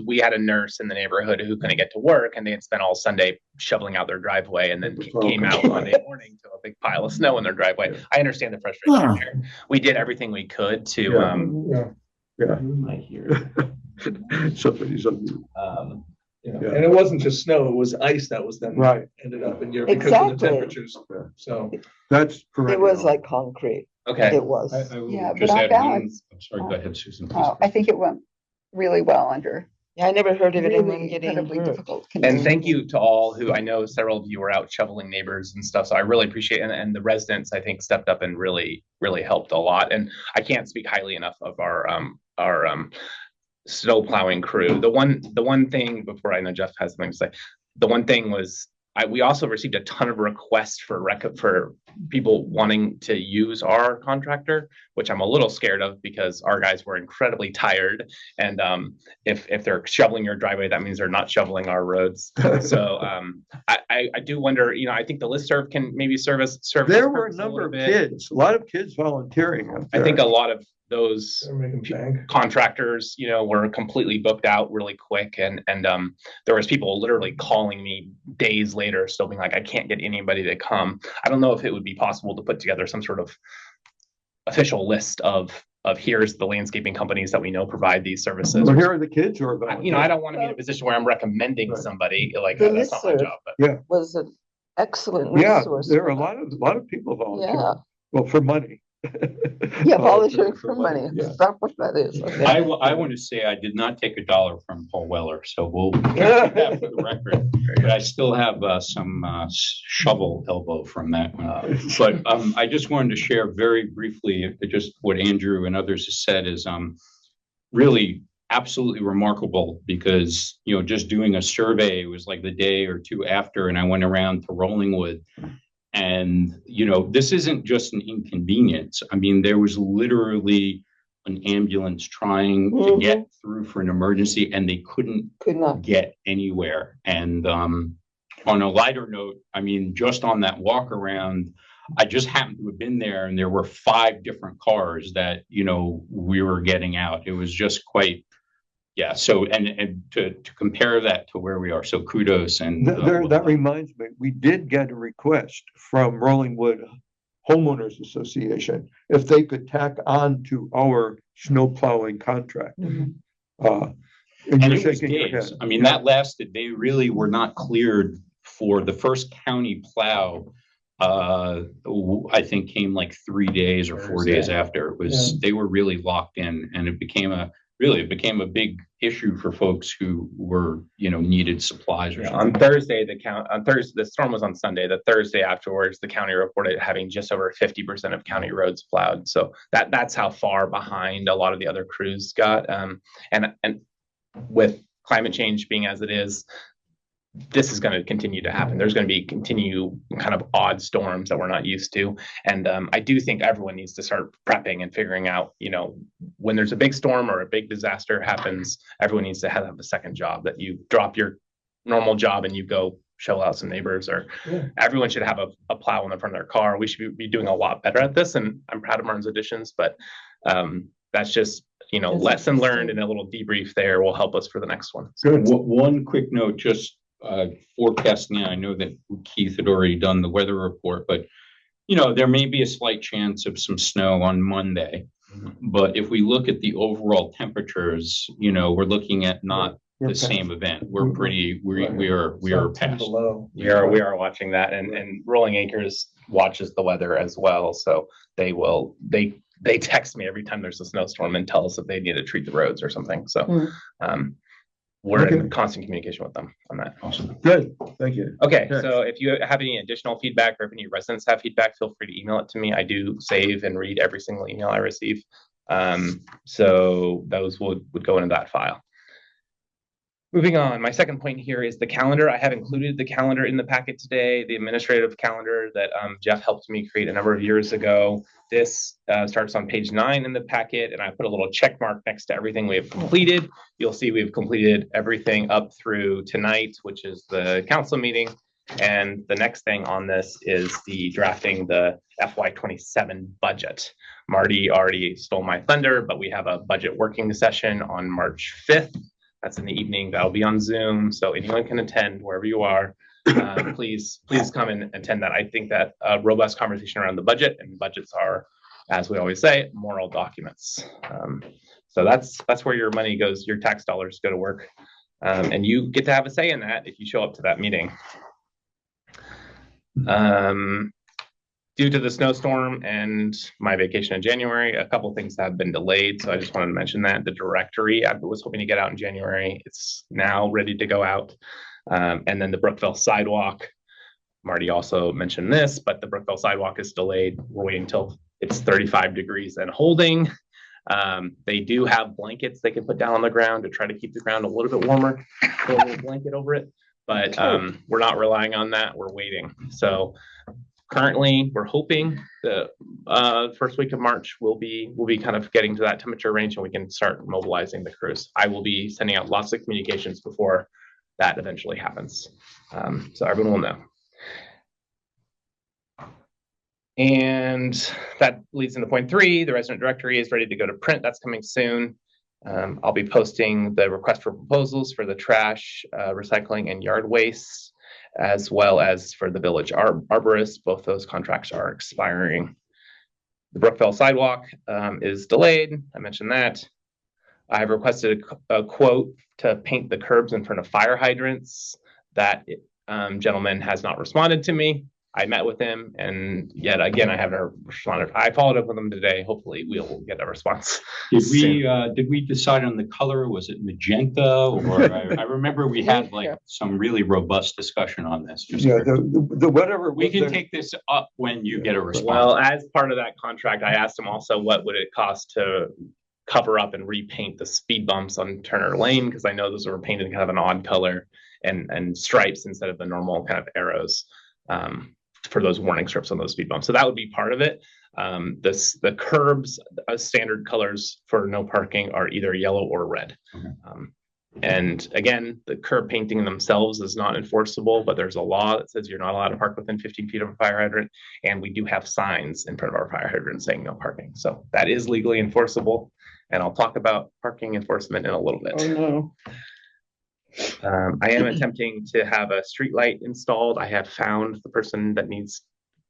[SPEAKER 9] we had a nurse in the neighborhood who couldn't get to work and they had spent all Sunday shoveling out their driveway and then came out Monday morning to a big pile of snow in their driveway. I understand the frustration there. We did everything we could to, I hear
[SPEAKER 1] somebody's on mute.
[SPEAKER 7] And it wasn't just snow, it was ice that was then ended up in your because of the temperatures. So
[SPEAKER 1] that's
[SPEAKER 10] correct. It was like concrete.
[SPEAKER 9] Okay.
[SPEAKER 10] It was.
[SPEAKER 3] But on balance,
[SPEAKER 2] I'm sorry, go ahead, Susan.
[SPEAKER 3] I think it went really well under
[SPEAKER 10] I never heard of it
[SPEAKER 3] really incredibly difficult
[SPEAKER 9] conditions. And thank you to all who, I know several of you were out shoveling neighbors and stuff. So I really appreciate it. And the residents, I think, stepped up and really, really helped a lot. And I can't speak highly enough of our snow plowing crew. The one thing, before I know Jeff has something to say, the one thing was we also received a ton of requests for people wanting to use our contractor, which I'm a little scared of because our guys were incredibly tired. And if they're shoveling your driveway, that means they're not shoveling our roads. So I do wonder, I think the listserv can maybe serve.
[SPEAKER 1] There were a number of kids, a lot of kids volunteering.
[SPEAKER 9] I think a lot of those contractors, were completely booked out really quick. And there was people literally calling me days later, still being like, I can't get anybody to come. I don't know if it would be possible to put together some sort of official list of here's the landscaping companies that we know provide these services.
[SPEAKER 1] Well, here are the kids who are
[SPEAKER 9] I don't want to be in a position where I'm recommending
[SPEAKER 1] Right.
[SPEAKER 9] somebody, like,
[SPEAKER 10] The
[SPEAKER 9] that's not my
[SPEAKER 10] listserv.
[SPEAKER 9] job, but.
[SPEAKER 10] Was an excellent
[SPEAKER 1] Yeah,
[SPEAKER 10] resource.
[SPEAKER 1] there are
[SPEAKER 10] for
[SPEAKER 1] a lot of people volunteering.
[SPEAKER 10] Yeah,
[SPEAKER 1] Well, for money.
[SPEAKER 10] yeah, volunteering for money.
[SPEAKER 1] Yeah.
[SPEAKER 10] Is that what that is? Okay.
[SPEAKER 6] I want to say I did not take $1 from Paul Weller, so we'll keep that for the record. But I still have some shovel elbow from that one. But I just wanted to share very briefly just what Andrew and others have said is really absolutely remarkable because, you know, just doing a survey was like the day or two after, and I went around to Rollingwood. And, you know, this isn't just an inconvenience. I mean, there was literally an ambulance trying to get through for an emergency and they
[SPEAKER 10] Could not.
[SPEAKER 6] get anywhere. And on a lighter note, I mean, just on that walk around, I just happened to have been there and there were 5 different cars that, you know, we were getting out. It was just quite, yeah. So, and to compare that to where we are. So kudos. And
[SPEAKER 1] That reminds me, we did get a request from Rollingwood Homeowners Association if they could tack on to our snow plowing contract.
[SPEAKER 10] Mhm.
[SPEAKER 1] And
[SPEAKER 6] and
[SPEAKER 1] you're
[SPEAKER 6] it was
[SPEAKER 1] shaking your
[SPEAKER 6] days.
[SPEAKER 1] head.
[SPEAKER 6] I mean, that lasted, they really were not cleared for the first county plow. I think came like 3 days or 4 days after. It was, they were really locked in, and it became a big issue for folks who were, you know, needed supplies or
[SPEAKER 9] Yeah,
[SPEAKER 6] something.
[SPEAKER 9] on Thursday, the storm was on Sunday. The Thursday afterwards, the county reported having just over 50% of county roads plowed. So that's how far behind a lot of the other crews got. And with climate change being as it is, this is going to continue to happen. There's going to be continue kind of odd storms that we're not used to. And I do think everyone needs to start prepping and figuring out, you know, when there's a big storm or a big disaster happens, everyone needs to have a second job, that you drop your normal job and you go show out some neighbors, or everyone should have a plow in the front of their car. We should be doing a lot better at this. And I'm proud of Martin's Additions, but that's just, you know, lesson learned, and a little debrief there will help us for the next one.
[SPEAKER 1] Good.
[SPEAKER 6] One quick note, just forecasting. I know that Keith had already done the weather report, but you know, there may be a slight chance of some snow on Monday. But if we look at the overall temperatures, you know, we're looking at not the same event. We're pretty, we are past.
[SPEAKER 9] We are watching that, and Rolling Acres watches the weather as well. So they text me every time there's a snowstorm and tell us if they need to treat the roads or something. So we're in constant communication with them on that.
[SPEAKER 6] Awesome.
[SPEAKER 1] Good, thank you.
[SPEAKER 9] Okay,
[SPEAKER 1] Yes.
[SPEAKER 9] so if you have any additional feedback, or if any residents have feedback, feel free to email it to me. I do save and read every single email I receive. So those would go into that file. Moving on, my second point here is the calendar. I have included the calendar in the packet today, the administrative calendar that Jeff helped me create a number of years ago. This starts on page 9 in the packet, and I put a little check mark next to everything we have completed. You'll see we've completed everything up through tonight, which is the council meeting. And the next thing on this is the drafting the FY27 budget. Marty already stole my thunder, but we have a budget working session on March 5th. That's in the evening. That'll be on Zoom, so anyone can attend wherever you are. Please come and attend that. I think that a robust conversation around the budget, and budgets are, as we always say, moral documents. So that's where your money goes. Your tax dollars go to work, and you get to have a say in that if you show up to that meeting. Due to the snowstorm and my vacation in January, a couple things have been delayed. So I just wanted to mention that the directory I was hoping to get out in January. It's now ready to go out. And then the Brookville sidewalk. Marty also mentioned this, but the Brookville sidewalk is delayed. We're waiting until it's 35 degrees and holding. They do have blankets they can put down on the ground to try to keep the ground a little bit warmer. Put a little blanket over it, but we're not relying on that. We're waiting. So currently, we're hoping the first week of March we'll be kind of getting to that temperature range, and we can start mobilizing the crews. I will be sending out lots of communications before that eventually happens, so everyone will know. And that leads into point 3. The resident directory is ready to go to print. That's coming soon. I'll be posting the request for proposals for the trash, recycling, and yard waste, as well as for the village arborist. Both those contracts are expiring. The Brookville sidewalk is delayed. I mentioned that. I've requested a quote to paint the curbs in front of fire hydrants. That gentleman has not responded to me. I met with him, and yet again, I haven't responded. I followed up with him today. Hopefully, we'll get a response.
[SPEAKER 6] Did we decide on the color? Was it magenta? Or I remember we had like some really robust discussion on this. Just
[SPEAKER 1] Yeah, the whatever.
[SPEAKER 6] we can take this up when you get a response.
[SPEAKER 9] Well, as part of that contract, I asked him also what would it cost to cover up and repaint the speed bumps on Turner Lane, because I know those were painted kind of an odd color and stripes instead of the normal kind of arrows. For those warning strips on those speed bumps. So that would be part of it. The curbs, standard colors for no parking are either yellow or red.
[SPEAKER 6] Okay.
[SPEAKER 9] And again, the curb painting themselves is not enforceable, but there's a law that says you're not allowed to park within 15 feet of a fire hydrant. And we do have signs in front of our fire hydrant saying no parking. So that is legally enforceable. And I'll talk about parking enforcement in a little bit.
[SPEAKER 4] Oh, no.
[SPEAKER 9] I am attempting to have a street light installed. I have found the person that needs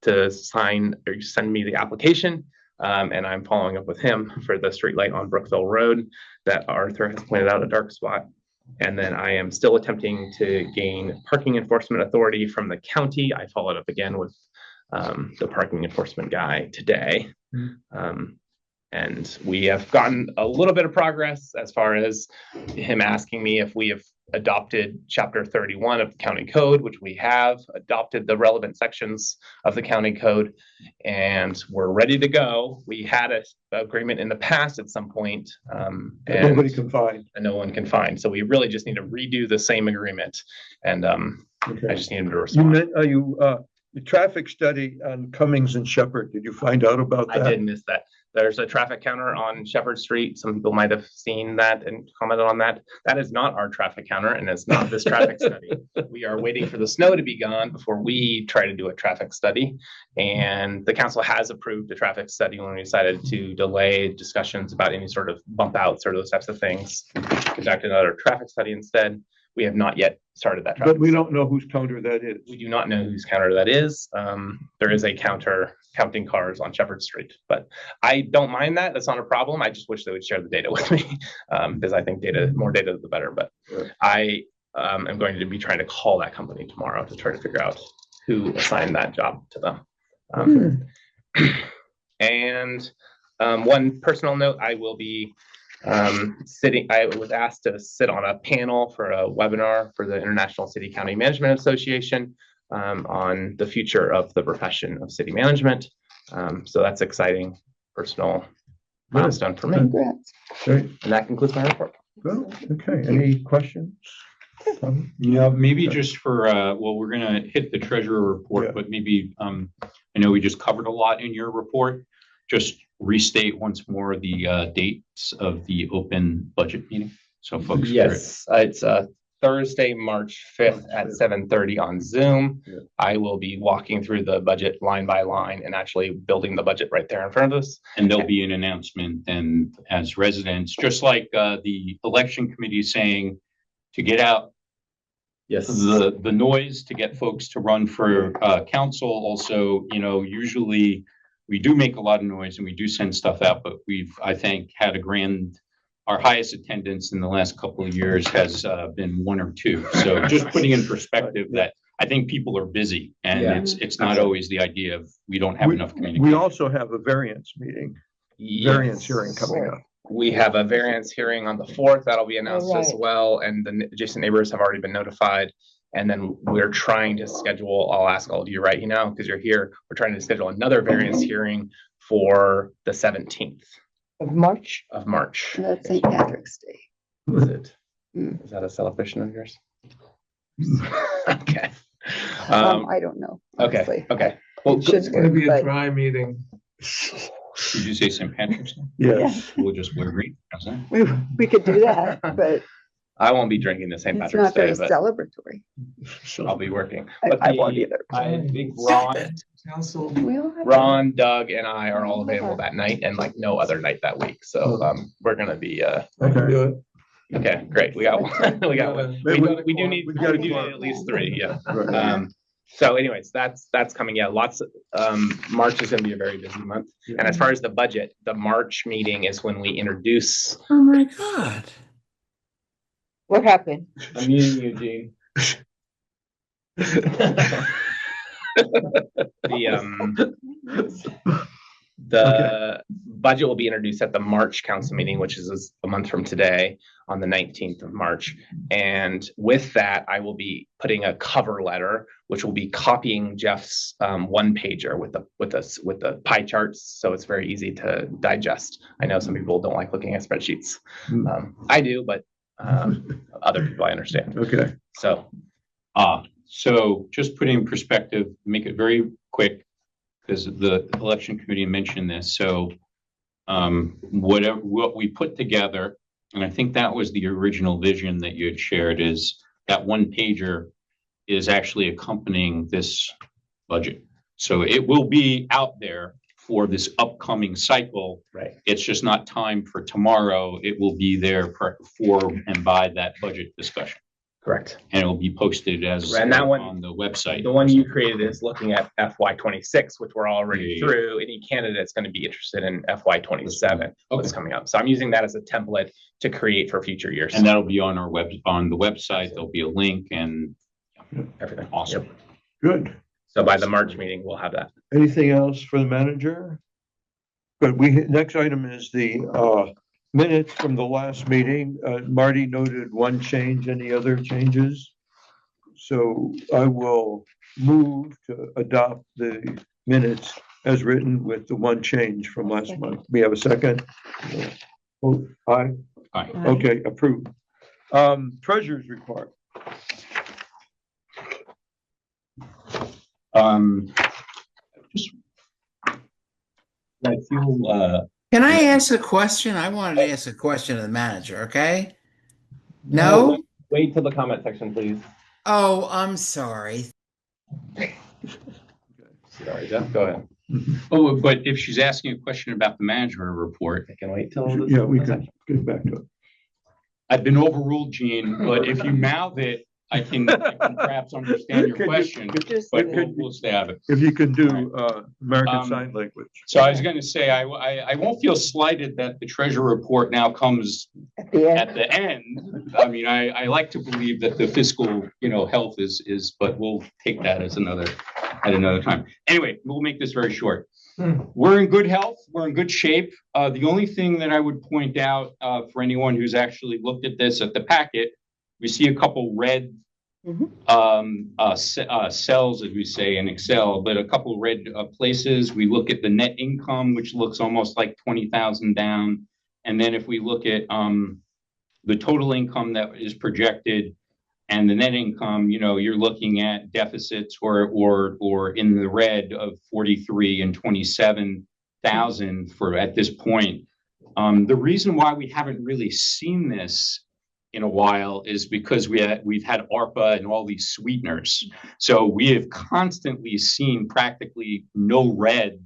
[SPEAKER 9] to sign or send me the application. And I'm following up with him for the street light on Brookville Road that Arthur has pointed out a dark spot. And then I am still attempting to gain parking enforcement authority from the county. I followed up again with the parking enforcement guy today. And we have gotten a little bit of progress as far as him asking me if we have adopted chapter 31 of the county code, which we have adopted the relevant sections of the county code, and we're ready to go. We had an agreement in the past at some point, and
[SPEAKER 1] Nobody can find.
[SPEAKER 9] and no one can find. So we really just need to redo the same agreement. And I just need him to
[SPEAKER 1] You
[SPEAKER 9] respond.
[SPEAKER 1] meant, the traffic study on Cummings and Shepherd, did you find out about that?
[SPEAKER 9] I did miss that. There's a traffic counter on Shepherd Street. Some people might have seen that and commented on that. That is not our traffic counter, and it's not this traffic study. We are waiting for the snow to be gone before we try to do a traffic study. And the council has approved a traffic study when we decided to delay discussions about any sort of bump outs or those types of things. Conduct another traffic study instead. We have not yet started that traffic.
[SPEAKER 1] But we don't know whose counter that is.
[SPEAKER 9] We do not know whose counter that is. There is a counter counting cars on Shepherd Street, but I don't mind that. That's not a problem. I just wish they would share the data with me because I think more data, the better. But I am going to be trying to call that company tomorrow to try to figure out who assigned that job to them. And one personal note, I will be I was asked to sit on a panel for a webinar for the International City County Management Association on the future of the profession of city management. So that's exciting personal milestone for me.
[SPEAKER 3] Congrats.
[SPEAKER 1] Great.
[SPEAKER 9] And that concludes my report.
[SPEAKER 1] Well, okay, any questions?
[SPEAKER 6] Yeah, maybe just for, well, we're gonna hit the treasurer report,
[SPEAKER 1] Yeah.
[SPEAKER 6] but maybe, I know we just covered a lot in your report. Just restate once more the dates of the open budget meeting, so folks.
[SPEAKER 9] Yes, it's Thursday, March 5th at 7:30 on Zoom.
[SPEAKER 1] Yeah.
[SPEAKER 9] I will be walking through the budget line by line and actually building the budget right there in front of us.
[SPEAKER 6] And there'll be an announcement then as residents, just like the election committee is saying, to get out
[SPEAKER 9] Yes.
[SPEAKER 6] the noise, to get folks to run for council. Also, usually we do make a lot of noise and we do send stuff out, but we've, I think, had our highest attendance in the last couple of years has been 1 or 2. So just putting in perspective that I think people are busy and
[SPEAKER 9] Yeah.
[SPEAKER 6] it's not always the idea of we don't have enough
[SPEAKER 1] We
[SPEAKER 6] communication.
[SPEAKER 1] also have a variance meeting, variance hearing coming up.
[SPEAKER 9] We have a variance hearing on the 4th. That'll be announced as well. And the adjacent neighbors have already been notified. And then we're trying to schedule, I'll ask all of you right now, because you're here, we're trying to schedule another variance hearing for the 17th
[SPEAKER 10] Of March.
[SPEAKER 9] of March.
[SPEAKER 3] That's St. Patrick's Day.
[SPEAKER 9] Is it?
[SPEAKER 3] Mm.
[SPEAKER 9] Is that a celebration of yours? Okay.
[SPEAKER 3] I don't know.
[SPEAKER 9] Okay,
[SPEAKER 3] honestly.
[SPEAKER 9] okay. Well,
[SPEAKER 3] Should
[SPEAKER 7] It's gonna be a
[SPEAKER 3] but-
[SPEAKER 7] dry meeting.
[SPEAKER 6] Did you say St. Patrick's Day?
[SPEAKER 1] Yes.
[SPEAKER 6] We'll just wear green. How's that?
[SPEAKER 3] We could do that, but
[SPEAKER 9] I won't be drinking the St.
[SPEAKER 3] it's
[SPEAKER 9] Patrick's
[SPEAKER 3] not very
[SPEAKER 9] Day, but
[SPEAKER 3] celebratory.
[SPEAKER 9] I'll be working.
[SPEAKER 3] I
[SPEAKER 9] But
[SPEAKER 3] won't either.
[SPEAKER 9] I think Ron,
[SPEAKER 7] Council.
[SPEAKER 3] We all have-
[SPEAKER 9] Ron, Doug, and I are all available that night and like no other night that week. So we're gonna be
[SPEAKER 7] I can do it.
[SPEAKER 9] okay, great. We got one. We got one.
[SPEAKER 1] Maybe
[SPEAKER 9] We do need
[SPEAKER 1] we gotta
[SPEAKER 9] we do
[SPEAKER 1] go.
[SPEAKER 9] need at least 3, yeah.
[SPEAKER 1] Right.
[SPEAKER 9] So anyways, that's coming out. March is gonna be a very busy month. And as far as the budget, the March meeting is when we introduce.
[SPEAKER 8] Oh my God.
[SPEAKER 10] What happened?
[SPEAKER 9] I'm muting you, Gene. The budget will be introduced at the March council meeting, which is a month from today, on the 19th of March. And with that, I will be putting a cover letter, which will be copying Jeff's one pager with the pie charts, so it's very easy to digest. I know some people don't like looking at spreadsheets. I do, but other people I understand.
[SPEAKER 1] Okay.
[SPEAKER 6] So just put it in perspective, make it very quick, because the election committee mentioned this. So what we put together, and I think that was the original vision that you had shared, is that one pager is actually accompanying this budget. So it will be out there for this upcoming cycle.
[SPEAKER 9] Right.
[SPEAKER 6] It's just not time for tomorrow. It will be there for and by that budget discussion.
[SPEAKER 9] Correct.
[SPEAKER 6] And it will be posted as
[SPEAKER 9] and that one,
[SPEAKER 6] on the website.
[SPEAKER 9] The one you created is looking at FY26, which we're already through. Any candidate that's going to be interested in FY27, what's coming up. So I'm using that as a template to create for future years.
[SPEAKER 6] And that'll be on our on the website. There'll be a link and
[SPEAKER 9] everything.
[SPEAKER 6] Awesome.
[SPEAKER 9] Yep.
[SPEAKER 1] Good.
[SPEAKER 9] So by the March meeting, we'll have that.
[SPEAKER 1] Anything else for the manager? Good. Next item is the minutes from the last meeting. Marty noted one change. Any other changes? So I will move to adopt the minutes as written with the one change from last month. We have a second. Oh, aye.
[SPEAKER 6] Aye.
[SPEAKER 1] Okay, approved. Treasurer's report.
[SPEAKER 6] Just I feel
[SPEAKER 8] Can I ask a question? I wanted to ask a question of the manager, okay? No?
[SPEAKER 9] Wait till the comment section, please.
[SPEAKER 8] Oh, I'm sorry.
[SPEAKER 9] Sorry, Jeff, go ahead.
[SPEAKER 6] Oh, but if she's asking a question about the manager report,
[SPEAKER 9] I can wait till
[SPEAKER 1] Yeah, we can get back to it.
[SPEAKER 6] I've been overruled, Gene, but if you mouth it, I can perhaps understand your question, but we'll stab it.
[SPEAKER 1] If you can do American Sign Language.
[SPEAKER 6] So I was going to say, I won't feel slighted that the treasurer report now comes at the end. I mean, I like to believe that the fiscal, health is, but we'll take that as at another time. Anyway, we'll make this very short. We're in good health. We're in good shape. The only thing that I would point out for anyone who's actually looked at this at the packet, we see a couple red cells, as we say in Excel, but a couple red places. We look at the net income, which looks almost like 20,000 down. And then if we look at the total income that is projected and the net income, you're looking at deficits or in the red of 43 and 27,000 for at this point. The reason why we haven't really seen this in a while is because we've had ARPA and all these sweeteners. So we have constantly seen practically no red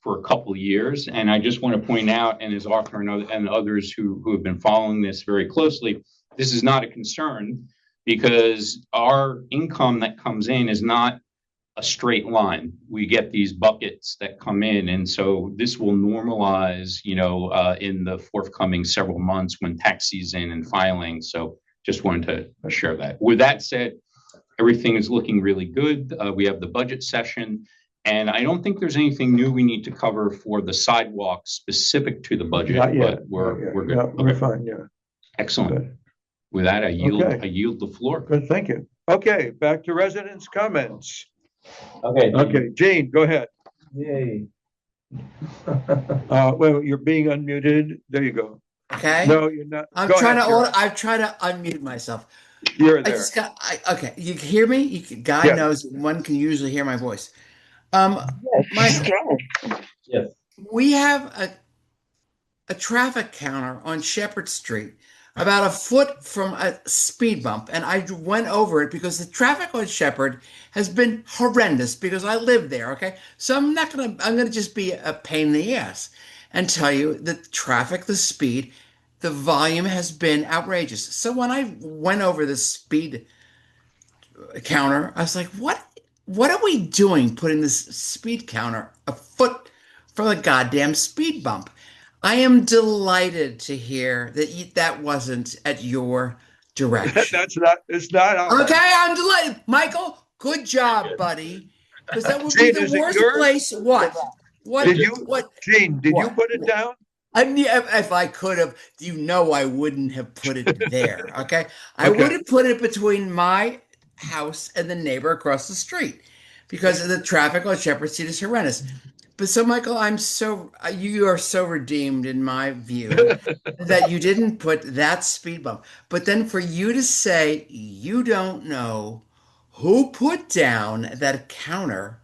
[SPEAKER 6] for a couple of years. And I just want to point out, and as Arthur and others who have been following this very closely, this is not a concern because our income that comes in is not a straight line. We get these buckets that come in. And so this will normalize, in the forthcoming several months when tax season and filing. So just wanted to share that. With that said, everything is looking really good. We have the budget session, and I don't think there's anything new we need to cover for the sidewalk specific to the budget, but we're good.
[SPEAKER 1] Yeah, we're fine, yeah.
[SPEAKER 6] Excellent.
[SPEAKER 1] Good.
[SPEAKER 6] With that, I yield the floor.
[SPEAKER 1] Good, thank you. Okay, back to residents' comments.
[SPEAKER 9] Okay,
[SPEAKER 1] Gene, go ahead.
[SPEAKER 9] Yay.
[SPEAKER 1] Well, you're being unmuted. There you go.
[SPEAKER 8] Okay.
[SPEAKER 1] No, you're not.
[SPEAKER 8] I'm
[SPEAKER 1] Go
[SPEAKER 8] trying
[SPEAKER 1] ahead,
[SPEAKER 8] to unmute myself.
[SPEAKER 1] You're
[SPEAKER 8] I
[SPEAKER 1] there.
[SPEAKER 8] just got, okay. You can hear me? God
[SPEAKER 1] Yes.
[SPEAKER 8] knows one can usually hear my voice. Michael,
[SPEAKER 9] Yes.
[SPEAKER 8] we have a traffic counter on Shepherd Street about a foot from a speed bump. And I went over it because the traffic on Shepherd has been horrendous because I live there. Okay. So I'm going to just be a pain in the ass and tell you the traffic, the speed, the volume has been outrageous. So when I went over the speed counter, I was like, what what are we doing putting this speed counter a foot from the goddamn speed bump? I am delighted to hear that that wasn't at your direction.
[SPEAKER 1] It's not.
[SPEAKER 8] Okay, I'm delighted. Michael, good job, buddy. Because that would be
[SPEAKER 1] Gene, is
[SPEAKER 8] the
[SPEAKER 1] it
[SPEAKER 8] worst
[SPEAKER 1] yours?
[SPEAKER 8] place. What?
[SPEAKER 1] Did you,
[SPEAKER 8] What?
[SPEAKER 1] Gene, did you
[SPEAKER 8] What?
[SPEAKER 1] put it down?
[SPEAKER 8] I mean, if I could have, I wouldn't have put it there. Okay. I
[SPEAKER 1] Okay.
[SPEAKER 8] would have put it between my house and the neighbor across the street because of the traffic on Shepherd Street is horrendous. But so, Michael, you are so redeemed in my view that you didn't put that speed bump. But then for you to say you don't know who put down that counter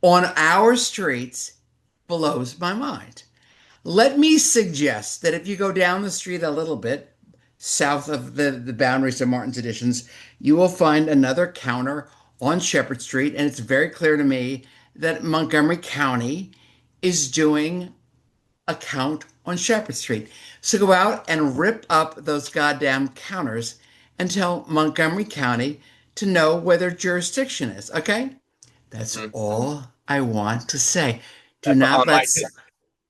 [SPEAKER 8] on our streets blows my mind. Let me suggest that if you go down the street a little bit, south of the boundaries of Martin's Additions, you will find another counter on Shepherd Street. And it's very clear to me that Montgomery County is doing a count on Shepherd Street. So go out and rip up those goddamn counters and tell Montgomery County to know where their jurisdiction is. Okay? That's all I want to say. Do not let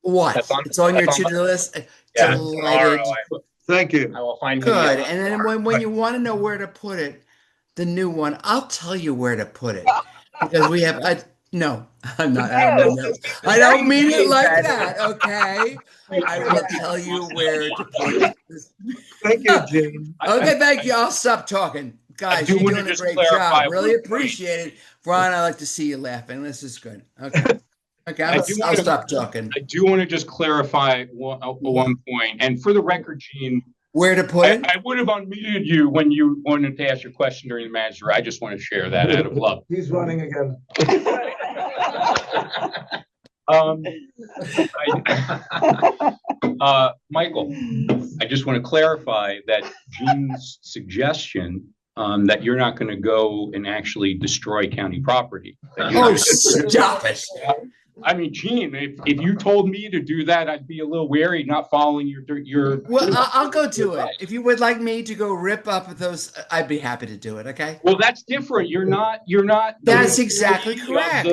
[SPEAKER 8] what? It's on your to-do list.
[SPEAKER 9] Yeah,
[SPEAKER 8] Delighted.
[SPEAKER 1] Thank you.
[SPEAKER 9] I will find.
[SPEAKER 8] Good. And then when you want to know where to put it, the new one, I'll tell you where to put it. Because we have no, I'm not. I don't mean that. I don't mean it like that, okay? I will tell you where to put it.
[SPEAKER 1] Thank you, Gene.
[SPEAKER 8] Okay, thank you. I'll stop talking. Guys,
[SPEAKER 2] do
[SPEAKER 8] you're
[SPEAKER 2] wanna
[SPEAKER 8] doing a
[SPEAKER 2] just
[SPEAKER 8] great
[SPEAKER 2] clarify
[SPEAKER 8] job. Really
[SPEAKER 2] one point.
[SPEAKER 8] appreciate it. Ron, I like to see you laughing. This is good. Okay. Okay, I'll stop talking.
[SPEAKER 6] I do want to just clarify one point. And for the record, Gene,
[SPEAKER 8] Where to put it?
[SPEAKER 6] I would have unmuted you when you wanted to ask your question during the manager. I just want to share that out of love.
[SPEAKER 7] He's running again.
[SPEAKER 6] Michael, I just want to clarify that Gene's suggestion that you're not going to go and actually destroy county property.
[SPEAKER 8] Oh, stop it.
[SPEAKER 6] I mean, Gene, if you told me to do that, I'd be a little wary, not following your.
[SPEAKER 8] Well, I'll go do it. If you would like me to go rip up those, I'd be happy to do it. Okay.
[SPEAKER 6] Well, that's different. You're not.
[SPEAKER 8] That's exactly correct.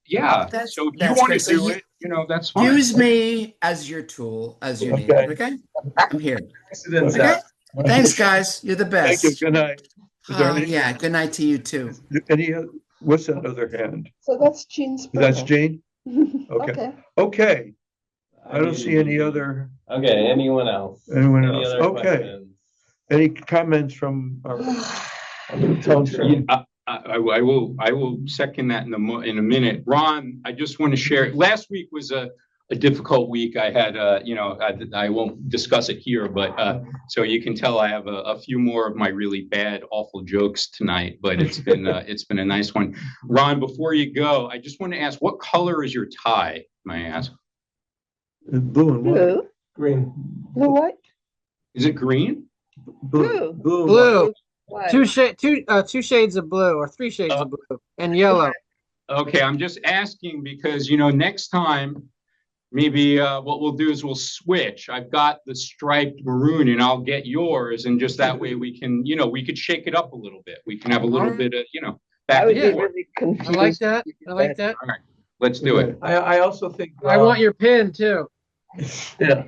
[SPEAKER 6] Yeah. So if you want to do it, that's fine.
[SPEAKER 8] Use me as your tool, as you need. Okay. I'm here. Okay. Thanks, guys. You're the best.
[SPEAKER 1] Thank you. Good night. Is there any-
[SPEAKER 8] Yeah. Good night to you too.
[SPEAKER 1] What's that other hand?
[SPEAKER 10] So that's Gene's.
[SPEAKER 1] That's Gene? Okay.
[SPEAKER 10] Okay.
[SPEAKER 1] Okay. I don't see any other,
[SPEAKER 9] Okay, anyone else?
[SPEAKER 1] anyone
[SPEAKER 9] Any
[SPEAKER 1] else?
[SPEAKER 9] other
[SPEAKER 1] Okay.
[SPEAKER 9] questions?
[SPEAKER 1] Any comments from our council?
[SPEAKER 6] I will second that in a minute. Ron, I just want to share. Last week was a difficult week. I had I won't discuss it here, but so you can tell I have a few more of my really bad, awful jokes tonight. But it's been a nice one. Ron, before you go, I just want to ask, what color is your tie? May I ask?
[SPEAKER 1] Blue and white.
[SPEAKER 10] Blue,
[SPEAKER 7] Green.
[SPEAKER 10] blue, white,
[SPEAKER 6] Is it green?
[SPEAKER 10] blue.
[SPEAKER 5] Blue.
[SPEAKER 10] White.
[SPEAKER 5] Two shades of blue or three shades of blue and yellow.
[SPEAKER 6] Okay, I'm just asking because next time. Maybe what we'll do is we'll switch. I've got the striped maroon and I'll get yours. And just that way we can, we could shake it up a little bit. We can have a little bit of,
[SPEAKER 10] I
[SPEAKER 6] back
[SPEAKER 10] would
[SPEAKER 6] and
[SPEAKER 10] be
[SPEAKER 6] forth.
[SPEAKER 10] really
[SPEAKER 5] I
[SPEAKER 10] confused.
[SPEAKER 5] like that. I like that.
[SPEAKER 6] All right, let's do it.
[SPEAKER 7] I also think.
[SPEAKER 5] I want your pin too.
[SPEAKER 7] Yeah.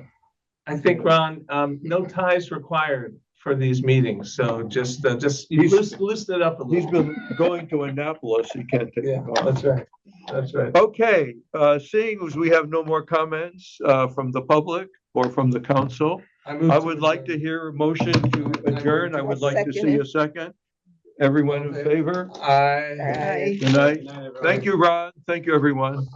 [SPEAKER 7] I think, Ron, no ties required for these meetings. So just loosen it up a
[SPEAKER 1] He's
[SPEAKER 7] little.
[SPEAKER 1] been going to Annapolis. He can't take
[SPEAKER 7] Yeah,
[SPEAKER 1] it off.
[SPEAKER 7] that's right. That's right.
[SPEAKER 1] Okay, seeing as we have no more comments from the public or from the council, I would like to hear a motion to adjourn. I would like to see a second. Everyone in favor?
[SPEAKER 7] Aye.
[SPEAKER 10] Aye.
[SPEAKER 1] Good night. Thank you, Ron. Thank you, everyone.